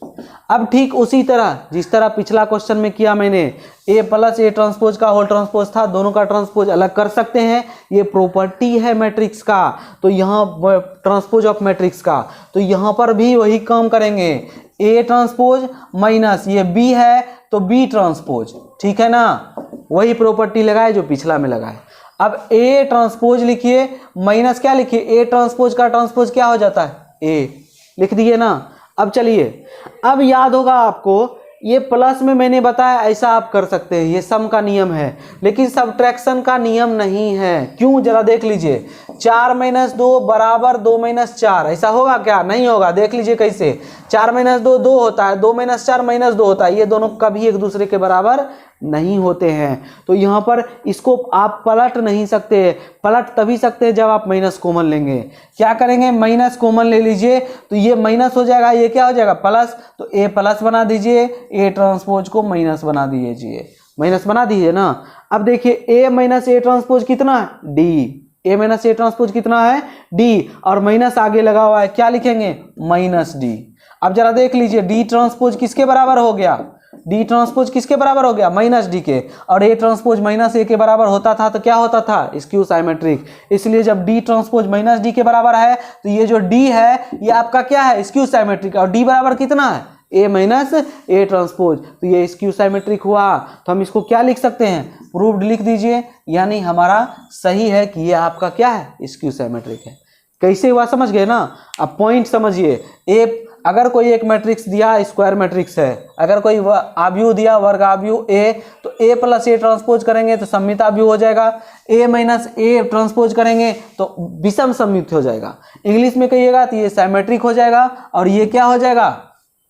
अब ठीक उसी तरह जिस तरह पिछला क्वेश्चन में किया मैंने, ए प्लस ए ट्रांसपोज का होल ट्रांसपोज था, दोनों का ट्रांसपोज अलग कर सकते हैं, ये प्रॉपर्टी है मैट्रिक्स का। तो यहाँ ट्रांसपोज ऑफ मैट्रिक्स का, तो यहाँ पर भी वही काम करेंगे, ए ट्रांसपोज माइनस ये बी है तो बी ट्रांसपोज, ठीक है ना, वही प्रॉपर्टी लगाए जो पिछला में लगाए। अब ए ट्रांसपोज लिखिए, माइनस क्या लिखिए, ए ट्रांसपोज का ट्रांसपोज क्या हो जाता है, ए, लिख दिए ना। अब चलिए, अब याद होगा आपको ये प्लस में मैंने बताया ऐसा आप कर सकते हैं, ये सम का नियम है, लेकिन सब्ट्रैक्शन का नियम नहीं है। क्यों, जरा देख लीजिए, 4 - 2 बराबर 2 - 4, ऐसा होगा क्या, नहीं होगा। देख लीजिए कैसे, 4 - 2 2 होता है, 2 - 4 -2 होता है, ये दोनों कभी एक दूसरे के बराबर नहीं होते हैं। तो यहाँ पर इसको आप पलट नहीं सकते, पलट तभी सकते हैं जब आप माइनस कॉमन लेंगे। क्या करेंगे, माइनस कॉमन ले लीजिए, तो ये माइनस हो जाएगा, ये क्या हो जाएगा, प्लस। तो ए प्लस बना दीजिए, ए ट्रांसपोज को माइनस बना दीजिए, माइनस बना दीजिए ना। अब देखिए ए माइनस ए ट्रांसपोज कितना है, D. A minus A transpose कितना है, डी, और माइनस आगे लगा हुआ है, क्या लिखेंगे, माइनस डी। अब जरा देख लीजिए, डी ट्रांसपोज किसके बराबर हो गया, डी ट्रांसपोज किसके बराबर हो गया, माइनस डी के, और ए ट्रांसपोज माइनस ए के बराबर होता था तो क्या होता था, स्क्यू साइमेट्रिक। इसलिए जब डी ट्रांसपोज माइनस डी के बराबर है तो ये जो डी है ये आपका क्या है, स्क्यू साइमेट्रिक। और डी बराबर कितना है, ए माइनस ए ट्रांसपोज, तो ये स्क्यू साइमेट्रिक हुआ। तो हम इसको क्या लिख सकते हैं, प्रूव्ड लिख दीजिए, यानी हमारा सही है कि ये आपका क्या है, स्क्यू साइमेट्रिक है। कैसे हुआ समझ गए ना। अब पॉइंट समझिए, ए अगर कोई एक मैट्रिक्स दिया स्क्वायर मैट्रिक्स है, अगर कोई आव्यूह दिया वर्ग आव्यूह ए, तो ए प्लस ए ट्रांसपोज करेंगे तो सममित आव्यूह हो जाएगा, ए माइनस ए ट्रांसपोज करेंगे तो विषम सममित हो जाएगा। इंग्लिश में कहिएगा तो ये साइमेट्रिक हो जाएगा और ये क्या हो जाएगा,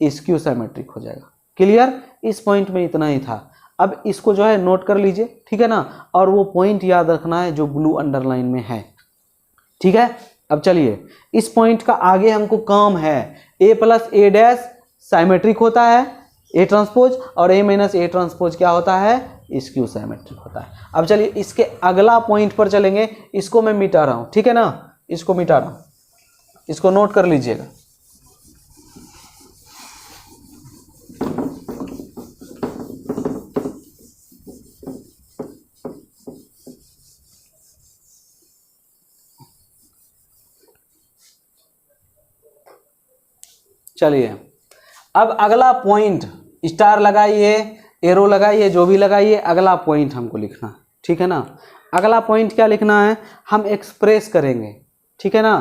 स्क्यू साइमेट्रिक हो जाएगा। क्लियर, इस पॉइंट में इतना ही था। अब इसको जो है नोट कर लीजिए, ठीक है ना, और वो पॉइंट याद रखना है जो ब्लू अंडरलाइन में है, ठीक है। अब चलिए इस पॉइंट का आगे हमको काम है, ए प्लस ए डैश साइमेट्रिक होता है ए ट्रांसपोज, और ए माइनस ए ट्रांसपोज क्या होता है, स्क्यू साइमेट्रिक होता है। अब चलिए इसके अगला पॉइंट पर चलेंगे, इसको मैं मिटा रहा हूं, ठीक है ना, इसको मिटा रहा हूं, इसको नोट कर लीजिएगा। चलिए अब अगला पॉइंट, स्टार लगाइए, एरो लगाइए, जो भी लगाइए, अगला पॉइंट हमको लिखना है, ठीक है ना। अगला पॉइंट क्या लिखना है, हम एक्सप्रेस करेंगे, ठीक है ना।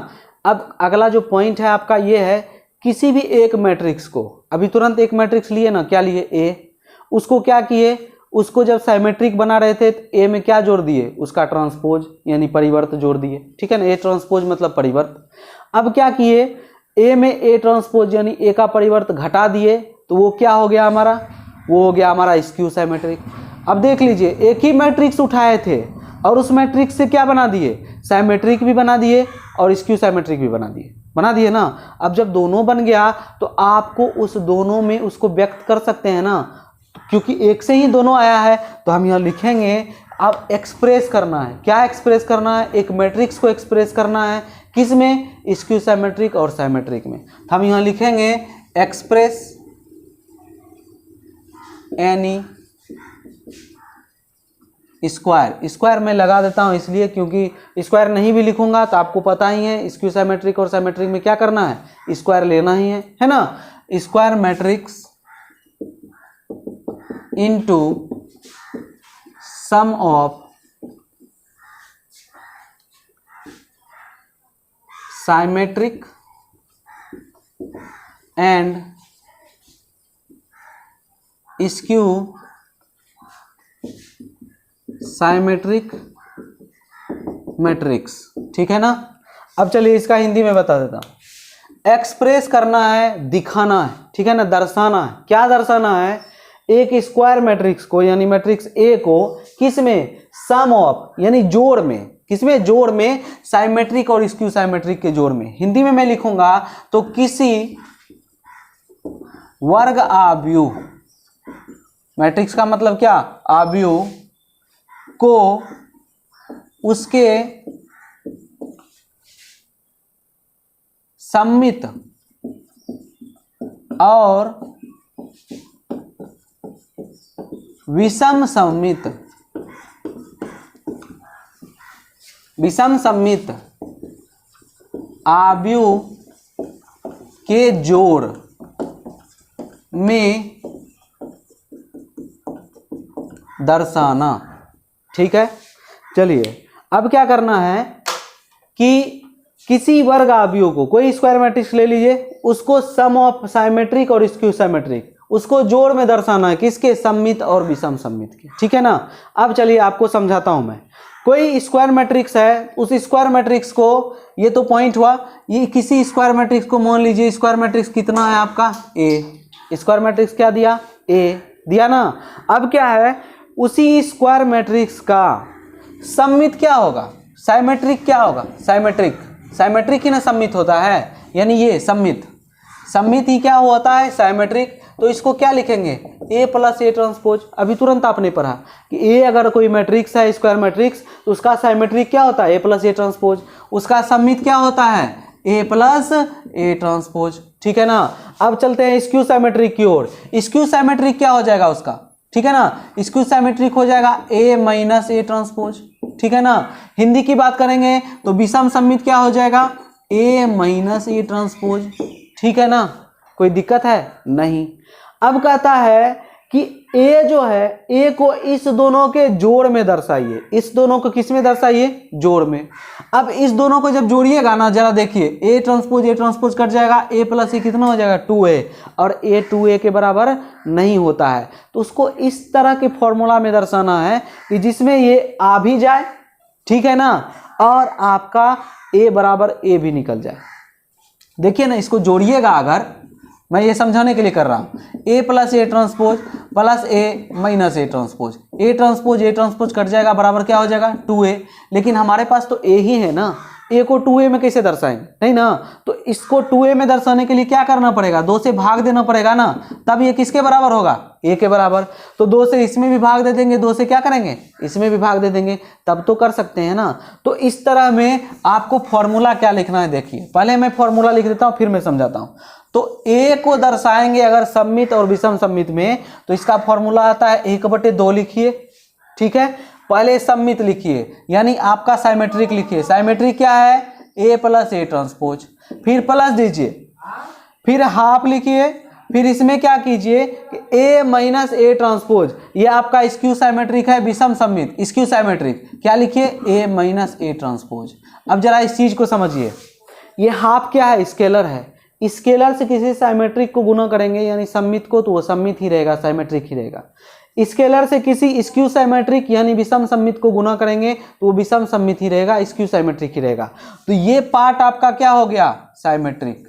अब अगला जो पॉइंट है आपका ये है, किसी भी एक मैट्रिक्स को, अभी तुरंत एक मैट्रिक्स लिए ना, क्या लिए ए, उसको क्या किए, उसको जब साइमेट्रिक बना रहे थे तो ए में क्या जोड़ दिए, उसका ट्रांसपोज यानी परिवर्त जोड़ दिए, ठीक है ना, ए ट्रांसपोज मतलब परिवर्त। अब क्या किए, ए में ए ट्रांसपोज यानी ए का परिवर्त घटा दिए, तो वो क्या हो गया हमारा, वो हो गया हमारा स्क्यू साइमेट्रिक। अब देख लीजिए, एक ही मैट्रिक्स उठाए थे और उस मैट्रिक्स से क्या बना दिए, साइमेट्रिक भी बना दिए और स्क्यू साइमेट्रिक भी बना दिए ना। अब जब दोनों बन गया तो आपको उस दोनों में उसको व्यक्त कर सकते हैं ना, क्योंकि एक से ही दोनों आया है, तो हम यहाँ लिखेंगे, अब एक्सप्रेस करना है, क्या एक्सप्रेस करना है, एक मैट्रिक्स को एक्सप्रेस करना है, किस में, स्क्यू साइमेट्रिक और साइमेट्रिक में। हम यहाँ लिखेंगे एक्सप्रेस एनी स्क्वायर, स्क्वायर में लगा देता हूँ इसलिए क्योंकि स्क्वायर नहीं भी लिखूंगा तो आपको पता ही है स्क्यू साइमेट्रिक और साइमेट्रिक में क्या करना है, स्क्वायर लेना ही है ना। Square matrix into sum of symmetric and skew symmetric matrix, ठीक है ना। अब चलिए इसका हिंदी में बता देता हूं। एक्सप्रेस करना है, दिखाना है, ठीक है ना, दर्शाना है। क्या दर्शाना है, एक स्क्वायर मैट्रिक्स को यानी मैट्रिक्स ए को किस में, सम ऑफ यानी जोड़ में, किसमें, जोड़ में, साइमेट्रिक और स्क्यू साइमेट्रिक के जोड़ में। हिंदी में मैं लिखूंगा तो किसी वर्ग आव्यूह, मैट्रिक्स का मतलब क्या, आव्यूह को उसके सममित और विषम सममित आव्यूह के जोड़ में दर्शाना, ठीक है। चलिए अब क्या करना है कि किसी वर्ग आव्यूह को, कोई स्क्वायर मैट्रिक्स ले लीजिए, उसको सम ऑफ साइमेट्रिक और स्क्यू साइमेट्रिक, उसको जोड़ में दर्शाना है, किसके, सममित और विषम सममित के, ठीक है ना। अब चलिए आपको समझाता हूं मैं। कोई स्क्वायर मैट्रिक्स है, उस स्क्वायर मैट्रिक्स को, ये तो पॉइंट हुआ, ये किसी स्क्वायर मैट्रिक्स को मान लीजिए, स्क्वायर मैट्रिक्स कितना है आपका, ए, स्क्वायर मैट्रिक्स क्या दिया, ए दिया ना। अब क्या है, उसी स्क्वायर मैट्रिक्स का सममित क्या होगा, साइमेट्रिक क्या होगा, साइमेट्रिक ही ना सममित होता है, यानी ये सममित ही क्या होता है, साइमेट्रिक। तो इसको क्या लिखेंगे, ए प्लस ए ट्रांसपोज। अभी तुरंत आपने पढ़ा कि ए अगर कोई मैट्रिक्स है, स्क्वायर मैट्रिक्स, तो उसका साइमेट्रिक क्या होता है, ए प्लस ए ट्रांसपोज, उसका सममित क्या होता है, ए प्लस ए ट्रांसपोज, ठीक है ना। अब चलते हैं स्क्यू साइमेट्रिक की ओर। स्क्यू साइमेट्रिक क्या हो जाएगा उसका, ठीक है ना, स्क्यू साइमेट्रिक हो जाएगा ए माइनस ए ट्रांसपोज, ठीक है ना। हिंदी की बात करेंगे तो विषम सममित क्या हो जाएगा, ए माइनस ए ट्रांसपोज, ठीक है ना। कोई दिक्कत है नहीं। अब कहता है कि ए जो है, ए को इस दोनों के जोड़ में दर्शाइए। इस दोनों को किस में दर्शाइए? जोड़ में। अब इस दोनों को जब जोड़िएगा ना, जरा देखिए, ए ट्रांसपोज कट जाएगा, ए प्लस ए कितना हो जाएगा? 2a, और ए 2a के बराबर नहीं होता है। तो उसको इस तरह के फॉर्मूला में दर्शाना है कि जिसमें ये आ भी जाए, ठीक है ना, और आपका ए बराबर ए भी निकल जाए। देखिए ना, इसको जोड़िएगा, अगर मैं ये समझाने के लिए कर रहा हूँ, A plus A transpose plus A minus A transpose, A transpose cut जाएगा, बराबर क्या हो जाएगा? 2a। लेकिन हमारे पास तो ए ही है ना, ए को 2a में कैसे दर्शाएंगे? नहीं ना, तो इसको 2a में दर्शाने के लिए क्या करना पड़ेगा? 2 से भाग देना पड़ेगा ना, तब ये किसके बराबर होगा? ए के बराबर। तो 2 से इसमें भी भाग दे देंगे, 2 से क्या करेंगे? इसमें भी भाग दे देंगे, तब तो कर सकते हैं ना। तो इस तरह में आपको फॉर्मूला क्या लिखना है, देखिए, पहले मैं फॉर्मूला लिख देता हूँ, फिर मैं समझाता हूँ। तो ए को दर्शाएंगे अगर सममित और विषम सममित में, तो इसका फॉर्मूला आता है 1/2 लिखिए, ठीक है। पहले सममित लिखिए, यानी आपका साइमेट्रिक लिखिए। साइमेट्रिक क्या है? ए प्लस ए ट्रांसपोज, फिर प्लस दीजिए, फिर हाफ लिखिए, फिर इसमें क्या कीजिए कि ए माइनस ए ट्रांसपोज, ये आपका स्क्यू साइमेट्रिक है, विषम सममित स्क्यू साइमेट्रिक, क्या लिखिए? ए माइनस ए ट्रांसपोज। अब जरा इस चीज को समझिए, ये हाफ क्या है? स्केलर है। स्केलर से किसी साइमेट्रिक को गुना करेंगे, यानी सममित को, तो वो सममित ही रहेगा, साइमेट्रिक ही रहेगा। स्केलर से किसी स्क्यू साइमेट्रिक यानी विषम सममित को गुना करेंगे, तो वो विषम सममित ही रहेगा, स्क्यू साइमेट्रिक ही रहेगा। तो ये पार्ट आपका क्या हो गया? साइमेट्रिक,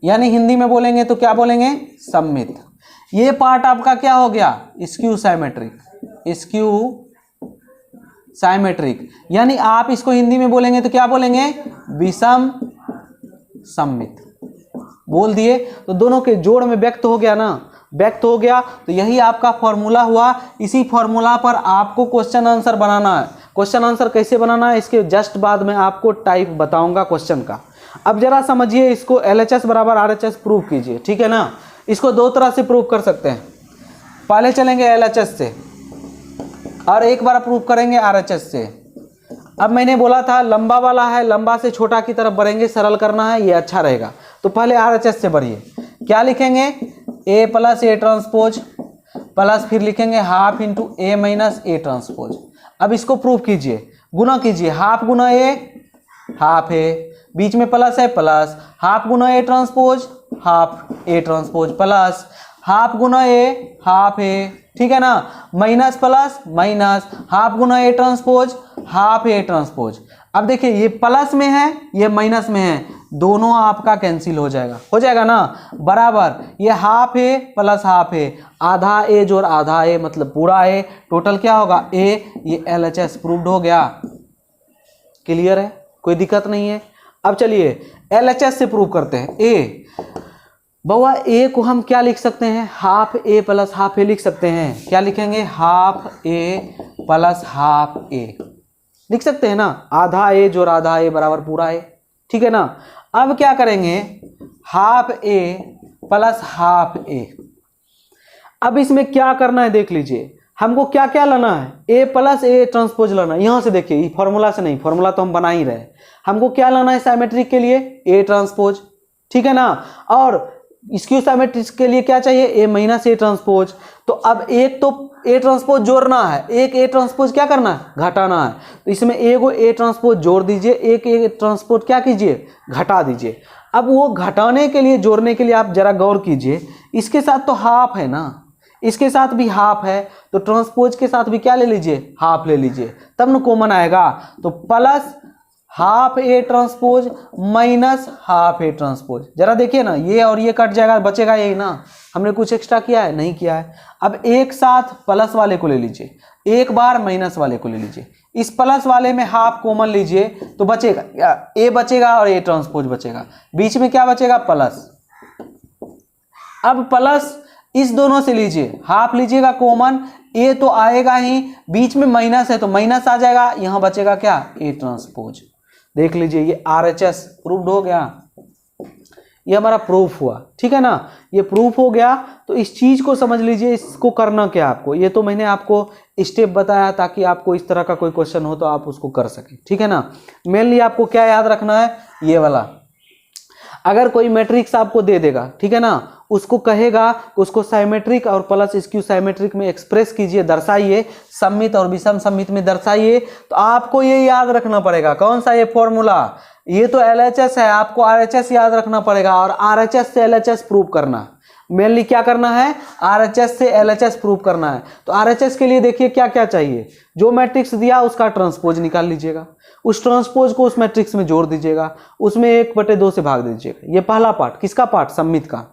यानी हिंदी में बोलेंगे तो क्या बोलेंगे? सममित। ये पार्ट आपका क्या हो गया? स्क्यू साइमेट्रिक, स्क्यू साइमेट्रिक, यानी आप इसको हिंदी में बोलेंगे तो क्या बोलेंगे? विषम सममित। बोल दिए, तो दोनों के जोड़ में व्यक्त हो गया ना, व्यक्त हो गया। तो यही आपका फॉर्मूला हुआ। इसी फॉर्मूला पर आपको क्वेश्चन आंसर बनाना है। क्वेश्चन आंसर कैसे बनाना है, इसके जस्ट बाद में आपको टाइप बताऊंगा क्वेश्चन का। अब जरा समझिए इसको, LHS बराबर RHS प्रूव कीजिए, ठीक है ना। इसको दो तरह से प्रूव कर सकते हैं। पहले चलेंगे LHS से और एक बार प्रूव करेंगे RHS से। अब मैंने बोला था लंबा वाला है, लंबा से छोटा की तरफ बढ़ेंगे, सरल करना है, ये अच्छा रहेगा। तो पहले RHS से बढ़िए, क्या लिखेंगे? ए प्लस ए ट्रांसपोज प्लस फिर लिखेंगे half into A minus A transpose. अब इसको प्रूव कीजिए, गुना कीजिए, हाफ गुना ए हाफ ए, बीच में प्लस है प्लस, हाफ गुना A transpose half A transpose plus half गुना ए हाफ ए, ठीक है ना, माइनस प्लस माइनस, हाफ गुना A transpose half A transpose. अब देखिए ये प्लस में है, ये माइनस में है, दोनों आपका कैंसिल हो जाएगा ना, बराबर ये हाफ ए प्लस हाफ ए, आधा ए जोड़ आधा ए मतलब पूरा ए, टोटल क्या होगा? ए। ये LHS प्रूव्ड हो गया। क्लियर है? कोई दिक्कत नहीं है। अब चलिए LHS से प्रूव करते हैं। ए बउआ, ए को हम क्या लिख सकते हैं? हाफ ए प्लस हाफ ए लिख सकते हैं। क्या लिखेंगे? हाफ ए प्लस हाफ ए लिख सकते हैं ना, आधा ए जोड़ आधा ए बराबर पूरा ए, ठीक है ना। अब क्या करेंगे? हाफ ए प्लस हाफ ए। अब इसमें क्या करना है देख लीजिए, हमको क्या क्या लाना है? ए प्लस ए ट्रांसपोज लाना है। यहां से देखिए, फॉर्मूला से नहीं, फॉर्मूला तो हम बना ही रहे। हमको क्या लाना है साइमेट्रिक के लिए? ए ट्रांसपोज, ठीक है ना। और स्क्यू साइमेट्रिक के लिए क्या चाहिए? ए माइनस ए ट्रांसपोज। तो अब एक तो ए ट्रांसपोज जोड़ना है, एक ए ट्रांसपोज क्या करना है? घटाना है। तो इसमें ए को ए ट्रांसपोज जोड़ दीजिए, एक ए ट्रांसपोज क्या कीजिए? घटा दीजिए। अब वो घटाने के लिए, जोड़ने के लिए आप जरा गौर कीजिए, इसके साथ तो हाफ है ना, इसके साथ भी हाफ है, तो ट्रांसपोज के साथ भी क्या ले लीजिए? हाफ ले लीजिए, तब न कॉमन आएगा। तो plus half A transpose minus half A transpose. जरा देखिए ना, ये और ये कट जाएगा, बचेगा यही ना। हमने कुछ एक्स्ट्रा किया है? नहीं किया है। अब एक साथ प्लस वाले को ले लीजिए, एक बार माइनस वाले को ले लीजिए। इस प्लस वाले में हाफ कॉमन लीजिए तो बचेगा ए बचेगा और ए ट्रांसपोज बचेगा, बीच में क्या बचेगा? प्लस। अब प्लस इस दोनों से लीजिए, हाफ लीजिएगा कॉमन, ए तो आएगा ही, बीच में माइनस है तो माइनस आ जाएगा, यहां बचेगा क्या? A transpose. देख लीजिए ये RHS प्रूव्ड हो गया, ये हमारा प्रूफ हुआ, ठीक है ना। ये प्रूफ हो गया। तो इस चीज को समझ लीजिए, इसको करना क्या आपको, ये तो मैंने आपको स्टेप बताया ताकि आपको इस तरह का कोई क्वेश्चन हो तो आप उसको कर सके, ठीक है ना। मेनली आपको क्या याद रखना है? ये वाला। अगर कोई मैट्रिक्स आपको दे देगा, ठीक है ना, उसको कहेगा कि उसको साइमेट्रिक और प्लस स्क्यू साइमेट्रिक में एक्सप्रेस कीजिए, दर्शाइए, सममित और विषम सममित में दर्शाइए, तो आपको ये याद रखना पड़ेगा। कौन सा ये फॉर्मूला? ये तो LHS है, आपको RHS याद रखना पड़ेगा और RHS से LHS प्रूव करना। मेनली क्या करना है? RHS से LHS प्रूव करना है। तो RHS के लिए देखिए क्या क्या चाहिए। जो मैट्रिक्स दिया उसका ट्रांसपोज निकाल लीजिएगा, उस ट्रांसपोज को उस मैट्रिक्स में जोड़ दीजिएगा, उसमें 1/2 से भाग दीजिएगा। ये पहला पार्ट। किसका पार्ट? सममित का।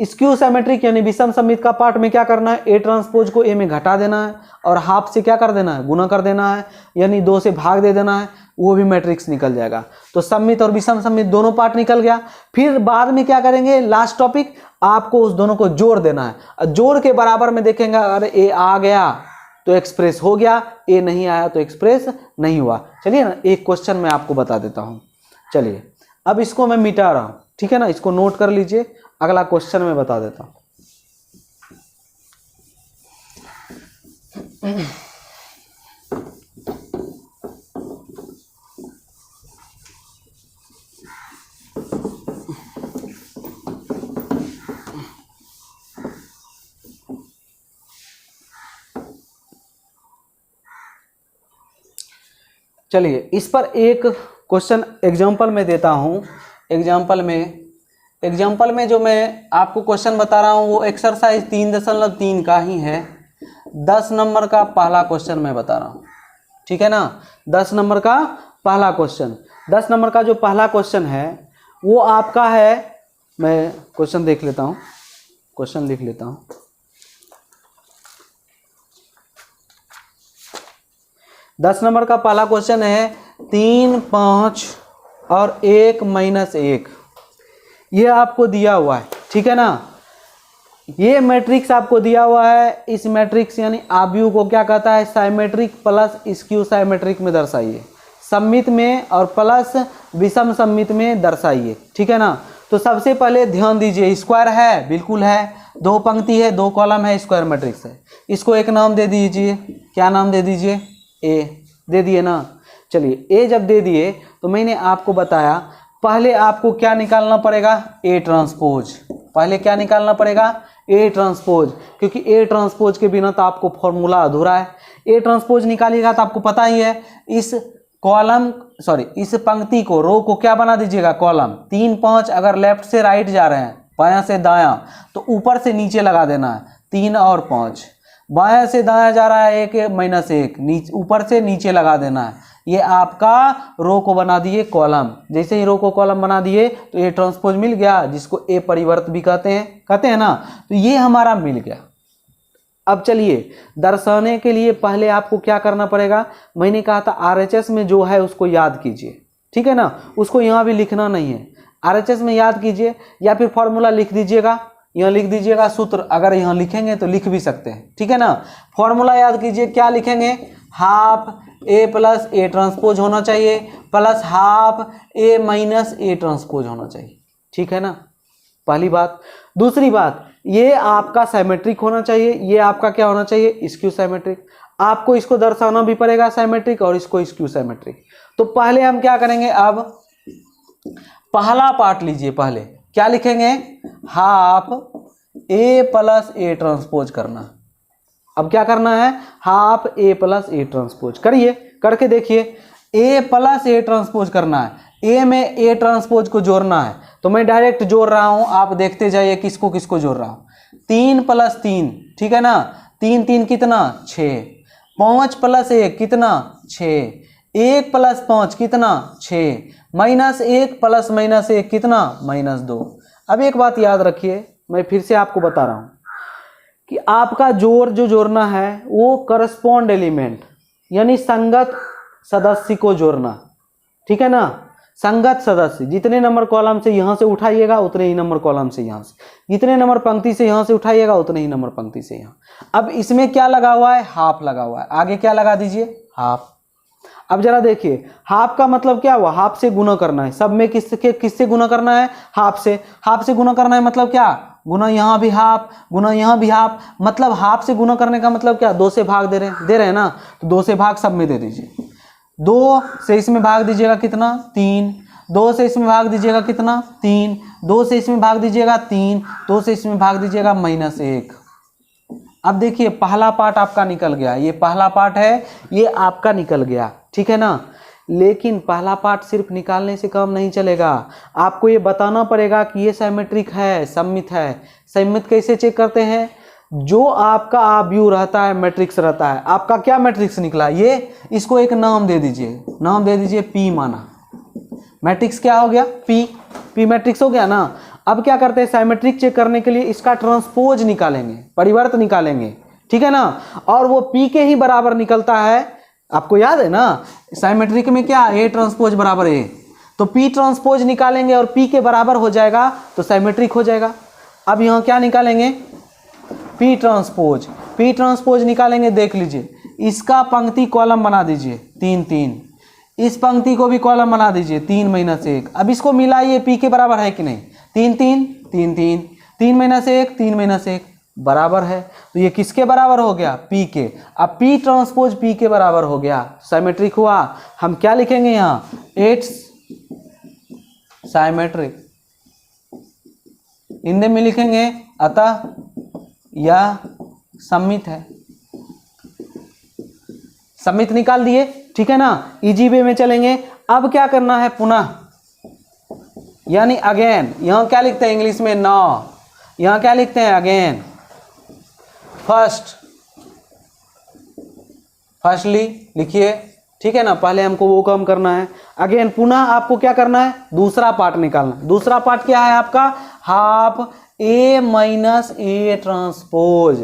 स्क्यू सिमेट्रिक यानी विषम सममित का पार्ट में क्या करना है? A ट्रांसपोज को A में घटा देना है और हाफ से क्या कर देना है? गुना कर देना है, यानी 2 से भाग दे देना है, वो भी मैट्रिक्स निकल जाएगा। तो सममित और विषम सममित दोनों पार्ट निकल गया। फिर बाद में क्या करेंगे? लास्ट टॉपिक, आपको उस दोनों को जोड़ देना है। जोड़ के बराबर में देखेंगे, अगर A आ गया तो एक्सप्रेस हो गया, A नहीं आया तो एक्सप्रेस नहीं हुआ। चलिए ना, एक क्वेश्चन मैं आपको बता देता हूँ। चलिए अब इसको मैं मिटा रहा हूँ, ठीक है ना, इसको नोट कर लीजिए। अगला क्वेश्चन मैं बता देता हूँ। चलिए इस पर एक क्वेश्चन एग्जाम्पल में देता हूँ। एग्जाम्पल में जो मैं आपको क्वेश्चन बता रहा हूँ वो एक्सरसाइज 3.3 का ही है। 10 नंबर का पहला क्वेश्चन मैं बता रहा हूँ, ठीक है ना। 10 नंबर का पहला क्वेश्चन। 10 नंबर का जो पहला क्वेश्चन है वो आपका है, मैं क्वेश्चन देख लेता हूँ, क्वेश्चन लिख लेता हूँ। दस नंबर का पहला क्वेश्चन है 3, 5 और 1 - 1। ये आपको दिया हुआ है, ठीक है ना। ये मैट्रिक्स आपको दिया हुआ है। इस मैट्रिक्स यानी आव्यूह को क्या कहता है? साइमेट्रिक प्लस स्क्यू साइमेट्रिक में दर्शाइए, सममित में और प्लस विषम सममित में दर्शाइए, ठीक है ना। तो सबसे पहले ध्यान दीजिए, स्क्वायर है, बिल्कुल है, 2 पंक्ति है, 2 कॉलम है, स्क्वायर मैट्रिक्स है। इसको एक नाम दे दीजिए। क्या नाम दे दीजिए? ए दे दिए ना। चलिए ए जब दे दिए तो मैंने आपको बताया पहले आपको क्या निकालना पड़ेगा? A transpose. पहले क्या निकालना पड़ेगा? A ट्रांसपोज, क्योंकि A ट्रांसपोज के बिना तो आपको फॉर्मूला अधूरा है। A ट्रांसपोज निकालिएगा तो आपको पता ही है, इस इस पंक्ति को, रो को क्या बना दीजिएगा? कॉलम। 3, 5 अगर लेफ्ट से राइट जा रहे हैं, बायां से दायां, तो ऊपर से नीचे लगा देना है 3 और 5। बायां से दायां जा रहा है 1 - 1, ऊपर से नीचे लगा देना है। ये आपका रो को बना दिए कॉलम। जैसे ही रो को कॉलम बना दिए तो ये ट्रांसपोज मिल गया, जिसको ए परिवर्त भी कहते हैं ना। तो ये हमारा मिल गया। अब चलिए दर्शाने के लिए पहले आपको क्या करना पड़ेगा? मैंने कहा था RHS में जो है उसको याद कीजिए, ठीक है ना। उसको यहाँ भी लिखना नहीं है, RHS में याद कीजिए, या फिर फॉर्मूला लिख दीजिएगा, यहाँ लिख दीजिएगा सूत्र। अगर यहाँ लिखेंगे तो लिख भी सकते हैं, ठीक है ना। फॉर्मूला याद कीजिए, क्या लिखेंगे? हाफ A + A ट्रांसपोज होना चाहिए, plus half A - A transpose होना चाहिए, ठीक है ना। पहली बात। दूसरी बात, ये आपका साइमेट्रिक होना चाहिए, ये आपका क्या होना चाहिए? Skew symmetric. आपको इसको दर्शाना भी पड़ेगा साइमेट्रिक और इसको स्क्यू साइमेट्रिक। तो पहले हम क्या करेंगे? अब पहला पार्ट लीजिए। पहले क्या लिखेंगे? हाफ A + A ट्रांसपोज करना। अब क्या करना है? हाफ A + A ट्रांसपोज करिए, करके देखिए। A + A ट्रांसपोज करना है, A में A ट्रांसपोज को जोड़ना है। तो मैं डायरेक्ट जोड़ रहा हूं, आप देखते जाइए किसको किसको जोड़ रहा हूं। 3 + 3, ठीक है ना। 3 3 कितना? 6। 5 + 1 कितना? 6। 1 + 5 कितना? 6। -1 + -1 कितना? -2। अब एक बात याद रखिए, मैं फिर से आपको बता रहा हूं कि आपका जोड़ जो जोड़ना है वो करस्पॉन्ड एलिमेंट यानी संगत सदस्य को जोड़ना, ठीक है ना। संगत सदस्य, जितने नंबर कॉलम से यहाँ से उठाइएगा उतने ही नंबर कॉलम से यहाँ से, जितने नंबर पंक्ति से यहाँ से उठाइएगा उतने ही नंबर पंक्ति से यहाँ। अब इसमें क्या लगा हुआ है? हाफ लगा हुआ है। आगे क्या लगा दीजिए? हाफ। अब जरा देखिए, हाफ का मतलब क्या हुआ? हाफ से गुना करना है। सब में किससे गुना करना है? हाफ से। हाफ से गुना करना है मतलब क्या? गुना यहाँ भी हाफ, गुना यहाँ भी हाफ। मतलब हाफ से गुना करने का मतलब क्या? 2 से भाग दे रहे हैं ना, तो 2 से भाग सब में दे दीजिए। 2 से इसमें भाग दीजिएगा कितना? 3। 2 से इसमें भाग दीजिएगा कितना 3, 2 से इसमें भाग दीजिएगा 3, 2 से इसमें भाग दीजिएगा -1। अब देखिए पहला पार्ट आपका निकल गया, ये पहला पार्ट है, ये आपका निकल गया, ठीक है ना। लेकिन पहला पार्ट सिर्फ निकालने से काम नहीं चलेगा, आपको ये बताना पड़ेगा कि ये सिमेट्रिक है, सममित है। सममित कैसे चेक करते हैं? जो आपका आव्यूह रहता है, मैट्रिक्स रहता है, आपका क्या मैट्रिक्स निकला, ये इसको एक नाम दे दीजिए, नाम दे दीजिए पी माना। मैट्रिक्स क्या हो गया? पी मैट्रिक्स हो गया ना। अब क्या करते हैं, साइमेट्रिक चेक करने के लिए इसका ट्रांसपोज निकालेंगे, परिवर्त निकालेंगे, ठीक है ना। और वो पी के ही बराबर निकलता है, आपको याद है ना साइमेट्रिक में क्या, ए ट्रांसपोज बराबर ए, तो पी ट्रांसपोज निकालेंगे और पी के बराबर हो जाएगा तो साइमेट्रिक हो जाएगा। अब यहाँ क्या निकालेंगे, पी ट्रांसपोज निकालेंगे। देख लीजिए, इसका पंक्ति कॉलम बना दीजिए 3 3, इस पंक्ति को भी कॉलम बना दीजिए 3 -1। अब इसको मिलाइए, पी के बराबर है कि नहीं, 3 3 3 3, 3 -1 3 -1 बराबर है, तो ये किसके बराबर हो गया, पी के। अब पी ट्रांसपोज पी के बराबर हो गया, साइमेट्रिक हुआ। हम क्या लिखेंगे यहाँ, इट्स साइमेट्रिक, हिंदी में लिखेंगे अतः यह सममित है। सममित निकाल दिए, ठीक है ना, इजी वे में चलेंगे। अब क्या करना है, पुनः यानी अगेन, यहां क्या लिखते हैं इंग्लिश में नाउ, यहां क्या लिखते हैं अगेन, फर्स्टली लिखिए, ठीक है ना। पहले हमको वो काम करना है, अगेन पुनः आपको क्या करना है, दूसरा पार्ट निकालना। दूसरा पार्ट क्या है आपका, half A minus A transpose.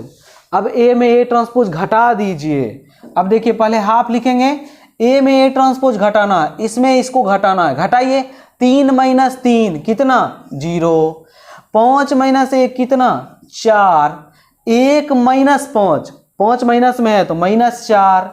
अब ए में ए ट्रांसपोज घटा दीजिए। अब देखिए पहले हाफ लिखेंगे, ए में ए ट्रांसपोज घटाना है, इसमें इसको घटाना है, घटाइए। 3 - 3 कितना 0, 5 - 1 कितना 4, 1 - 5, 5 माइनस में है तो -4,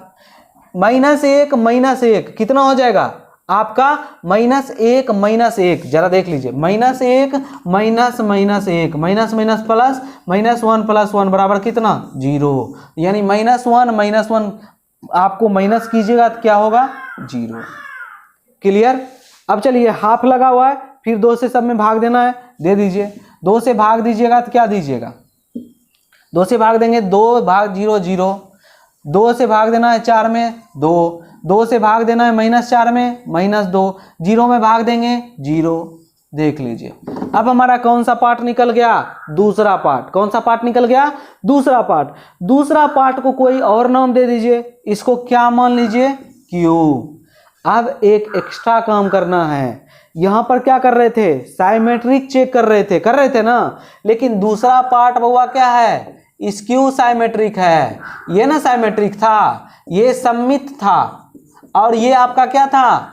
-1 कितना हो जाएगा आपका -1 -1। जरा देख लीजिए, -1 -1 माइनस प्लस -1 + 1 बराबर कितना 0, यानी -1 -1 आपको माइनस कीजिएगा तो क्या होगा 0। क्लियर। अब चलिए हाफ लगा हुआ है, फिर 2 से सब में भाग देना है, दे दीजिए। 2 से भाग दीजिएगा तो क्या दीजिएगा, 2 से भाग देंगे 2 भाग 0 0, 2 से भाग देना है 4 में 2, 2 से भाग देना है -4 में -2, 0 में भाग देंगे 0। देख लीजिए अब हमारा कौन सा पार्ट निकल गया, दूसरा पार्ट। कौन सा पार्ट निकल गया, दूसरा पार्ट। दूसरा पार्ट को कोई और नाम दे दीजिए, इसको क्या मान लीजिए, क्यू। अब एक एक्स्ट्रा काम करना है, यहां पर क्या कर रहे थे, साइमेट्रिक चेक कर रहे थे ना, लेकिन दूसरा पार्ट बउआ क्या है, स्क्यू साइमेट्रिक है। ये ना साइमेट्रिक था, ये सममित था, और ये आपका क्या था,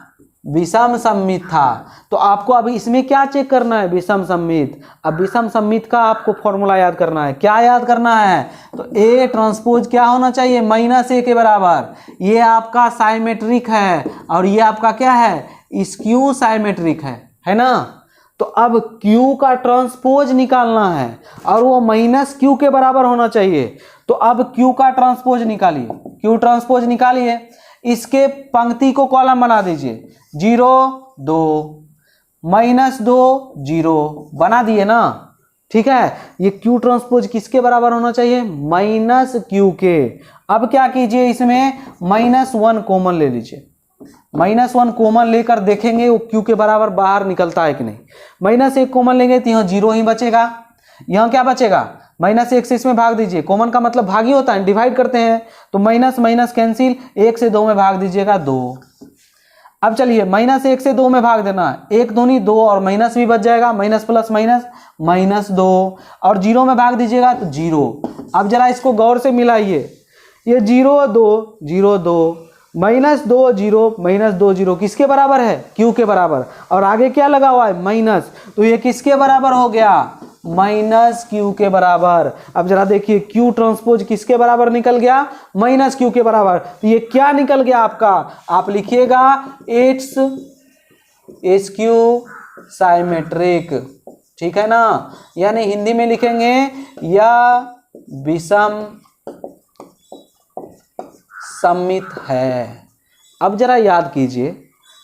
विषम सममित था। तो आपको अभी इसमें क्या चेक करना है, विषम सममित। अब विषम सममित का आपको फॉर्मूला याद करना है। क्या याद करना है, तो ए ट्रांसपोज क्या होना चाहिए, -a के बराबर। ये आपका साइमेट्रिक है और ये आपका क्या है, स्क्यू साइमेट्रिक है ना। तो अब Q का ट्रांसपोज निकालना है और वो -Q के बराबर होना चाहिए। तो अब Q का ट्रांसपोज निकालिए, Q ट्रांसपोज निकालिए, इसके पंक्ति को कॉलम बना दीजिए, 0 2 -2 0 बना दिए ना, ठीक है। ये Q ट्रांसपोज किसके बराबर होना चाहिए, -Q के। अब क्या कीजिए, इसमें -1 कॉमन ले लीजिए, -1 कॉमन लेकर देखेंगे वो Q के बराबर बाहर निकलता है कि नहीं। -1 कॉमन लेंगे तो यहाँ 0 ही बचेगा, यहाँ क्या बचेगा, -1 से इसमें भाग दीजिए, कॉमन का मतलब भाग ही होता है, डिवाइड करते हैं, तो माइनस माइनस कैंसिल, 1 से 2 में भाग दीजिएगा 2। अब चलिए -1 से 2 में भाग देना है, 1 दूनी 2 और माइनस भी बच जाएगा, माइनस प्लस माइनस 2, और 0 में भाग दीजिएगा तो 0। अब जरा इसको गौर से मिलाइए, ये 0 2 0 2 -2 0 -2 0 किसके बराबर है, Q के बराबर, और आगे क्या लगा हुआ है माइनस, तो ये किसके बराबर हो गया, -Q के बराबर। अब जरा देखिए Q ट्रांसपोज किसके बराबर निकल गया, -Q के बराबर। तो ये क्या निकल गया आपका, आप लिखिएगा इट्स स्क्यू साइमेट्रिक, ठीक है ना, यानी हिंदी में लिखेंगे या विषम सममित है। अब जरा याद कीजिए,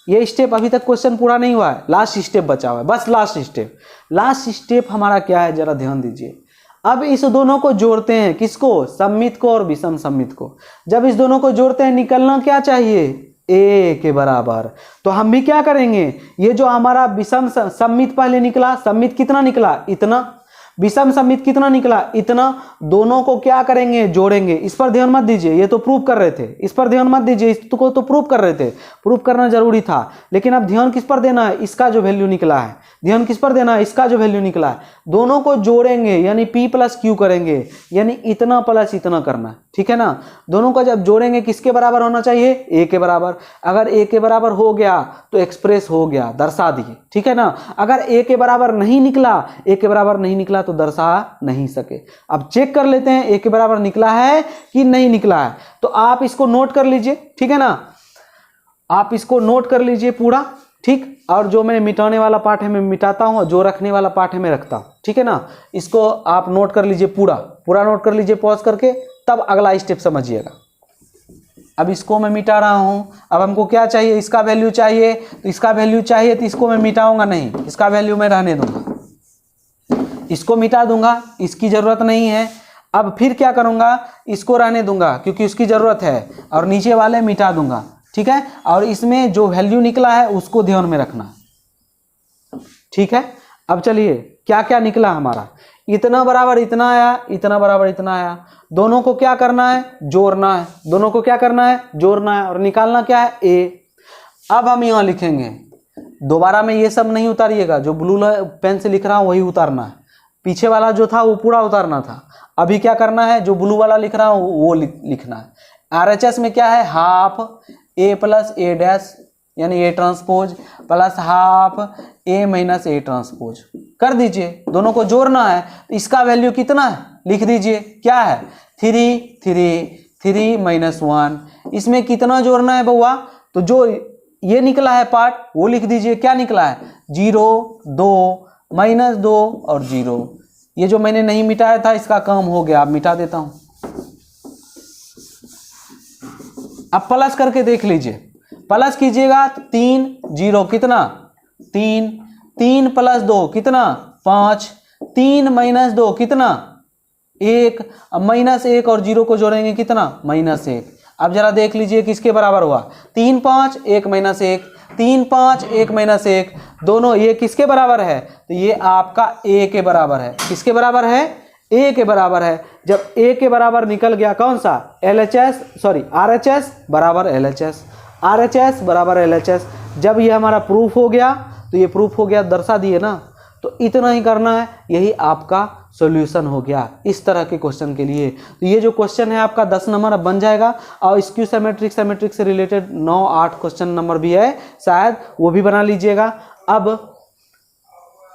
ये स्टेप अभी तक क्वेश्चन पूरा नहीं हुआ है, लास्ट स्टेप बचा हुआ है, बस लास्ट स्टेप। लास्ट स्टेप हमारा क्या है, जरा ध्यान दीजिए। अब इस दोनों को जोड़ते हैं, किसको, सममित को और विषम सममित को। जब इस दोनों को जोड़ते हैं निकलना क्या चाहिए, ए के बराबर। तो हम भी क्या करेंगे, ये जो हमारा विषम सममित पहले निकला, सममित कितना निकला, इतना, विषम सममित कितना निकला, इतना, दोनों को क्या करेंगे, जोड़ेंगे। इस पर ध्यान मत दीजिए, ये तो प्रूव कर रहे थे, इस पर ध्यान मत दीजिए, इसको तो प्रूव कर रहे थे, प्रूव करना जरूरी था। लेकिन अब ध्यान किस पर देना है, इसका जो वैल्यू निकला है, ध्यान किस पर देना है, इसका जो वैल्यू निकला है। दोनों को जोड़ेंगे यानी p प्लस क्यू करेंगे, यानी इतना प्लस इतना करना है, ठीक है ना। दोनों को जब जोड़ेंगे किसके बराबर होना चाहिए, a के बराबर। अगर a के बराबर हो गया तो एक्सप्रेस हो गया, दर्शा दिए, ठीक है ना। अगर a के बराबर नहीं निकला, a के बराबर नहीं निकला तो दर्शा नहीं सके। अब चेक कर लेते हैं a के बराबर निकला है कि नहीं निकला है। तो आप इसको नोट कर लीजिए, ठीक है ना, आप इसको नोट कर लीजिए पूरा, ठीक। और जो मैं मिटाने वाला पार्ट है मैं मिटाता हूँ, जो रखने वाला पार्ट है मैं रखता हूँ, ठीक है ना। इसको आप नोट कर लीजिए, पूरा पूरा नोट कर लीजिए पॉज करके, तब अगला स्टेप समझिएगा। अब इसको मैं मिटा रहा हूँ। अब हमको क्या चाहिए, इसका वैल्यू चाहिए, तो इसका वैल्यू चाहिए तो इसको मैं मिटाऊंगा नहीं, इसका वैल्यू मैं रहने दूंगा, इसको मिटा दूंगा, इसकी ज़रूरत नहीं है। अब फिर क्या करूँगा, इसको रहने दूंगा क्योंकि उसकी ज़रूरत है, और नीचे वाले मिटा दूंगा, ठीक है। और इसमें जो वैल्यू निकला है उसको ध्यान में रखना, ठीक है। अब चलिए क्या क्या निकला हमारा, इतना बराबर इतना आया, इतना बराबर इतना आया। दोनों को क्या करना है, जोड़ना है, दोनों को क्या करना है, जोड़ना है, और निकालना क्या है, ए। अब हम यहाँ लिखेंगे, दोबारा में ये सब नहीं उतारिएगा, जो ब्लू पेन से लिख रहा हूँ वही उतारना है, पीछे वाला जो था वो पूरा उतारना था। अभी क्या करना है, जो ब्लू वाला लिख रहा हूँ वो लिखना है। RHS में क्या है, half a plus A dash यानी A transpose plus half a minus A transpose कर दीजिए। दोनों को जोड़ना है, तो इसका वैल्यू कितना है लिख दीजिए, क्या है 3 3 3 माइनस 1। इसमें कितना जोड़ना है बउआ, तो जो ये निकला है पार्ट वो लिख दीजिए, क्या निकला है 0 2 माइनस 2 और 0। ये जो मैंने नहीं मिटाया था इसका काम हो गया, अब मिटा देता हूँ। अब प्लस करके देख लीजिए, प्लस कीजिएगा तो 3 0 कितना 3 3 प्लस 2 कितना 5 3 माइनस 2 कितना 1, अब माइनस 1 और 0 को जोड़ेंगे कितना -1। अब जरा देख लीजिए किसके बराबर हुआ, 3 5 1 माइनस 1 3 5 1 माइनस 1, दोनों ये किसके बराबर है, तो ये आपका a के बराबर है। किसके बराबर है, a के बराबर है। जब a के बराबर निकल गया कौन सा, RHS बराबर LHS, RHS बराबर LHS। जब ये हमारा प्रूफ हो गया तो ये प्रूफ हो गया, दर्शा दिए ना। तो इतना ही करना है, यही आपका सॉल्यूशन हो गया इस तरह के क्वेश्चन के लिए। तो ये जो क्वेश्चन है आपका 10 नंबर अब बन जाएगा। और स्क्यू सिमेट्रिक से रिलेटेड 9-8 क्वेश्चन नंबर भी है शायद, वो भी बना लीजिएगा। अब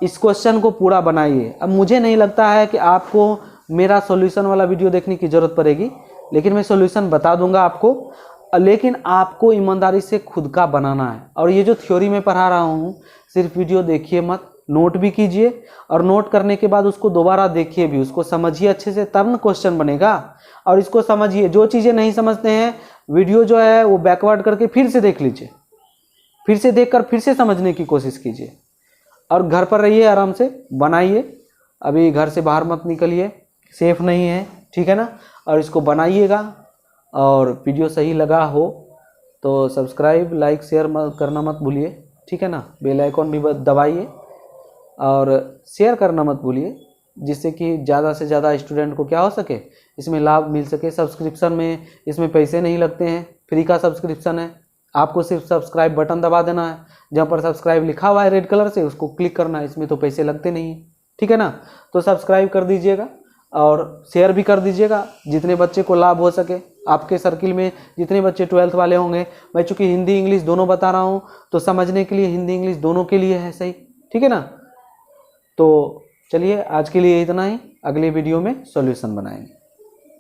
इस क्वेश्चन को पूरा बनाइए। अब मुझे नहीं लगता है कि आपको मेरा सॉल्यूशन वाला वीडियो देखने की ज़रूरत पड़ेगी, लेकिन मैं सॉल्यूशन बता दूंगा आपको, लेकिन आपको ईमानदारी से खुद का बनाना है। और ये जो थ्योरी में पढ़ा रहा हूँ सिर्फ वीडियो देखिए मत, नोट भी कीजिए, और नोट करने के बाद उसको दोबारा देखिए भी, उसको समझिए अच्छे से, तब न क्वेश्चन बनेगा। और इसको समझिए, जो चीज़ें नहीं समझते हैं वीडियो जो है वो बैकवर्ड करके फिर से देख लीजिए, फिर से देखकर फिर से समझने की कोशिश कीजिए। और घर पर रहिए, आराम से बनाइए, अभी घर से बाहर मत निकलिए, सेफ नहीं है, ठीक है ना। और इसको बनाइएगा, और वीडियो सही लगा हो तो सब्सक्राइब लाइक शेयर करना मत भूलिए, ठीक है ना। बेल आइकॉन भी दबाइए और शेयर करना मत भूलिए, जिससे कि ज़्यादा से ज़्यादा स्टूडेंट को क्या हो सके, इसमें लाभ मिल सके। सब्सक्रिप्शन में इसमें पैसे नहीं लगते हैं, फ्री का सब्सक्रिप्शन है। आपको सिर्फ सब्सक्राइब बटन दबा देना है, जहाँ पर सब्सक्राइब लिखा हुआ है रेड कलर से उसको क्लिक करना है, इसमें तो पैसे लगते नहीं हैं, ठीक है ना। तो सब्सक्राइब कर दीजिएगा और शेयर भी कर दीजिएगा, जितने बच्चे को लाभ हो सके। आपके सर्किल में जितने बच्चे 12th वाले होंगे, मैं चूँकि हिंदी इंग्लिश दोनों बता रहा हूँ तो समझने के लिए हिंदी इंग्लिश दोनों के लिए है सही, ठीक है ना। तो चलिए आज के लिए इतना ही, अगले वीडियो में सॉल्यूशन बनाएंगे।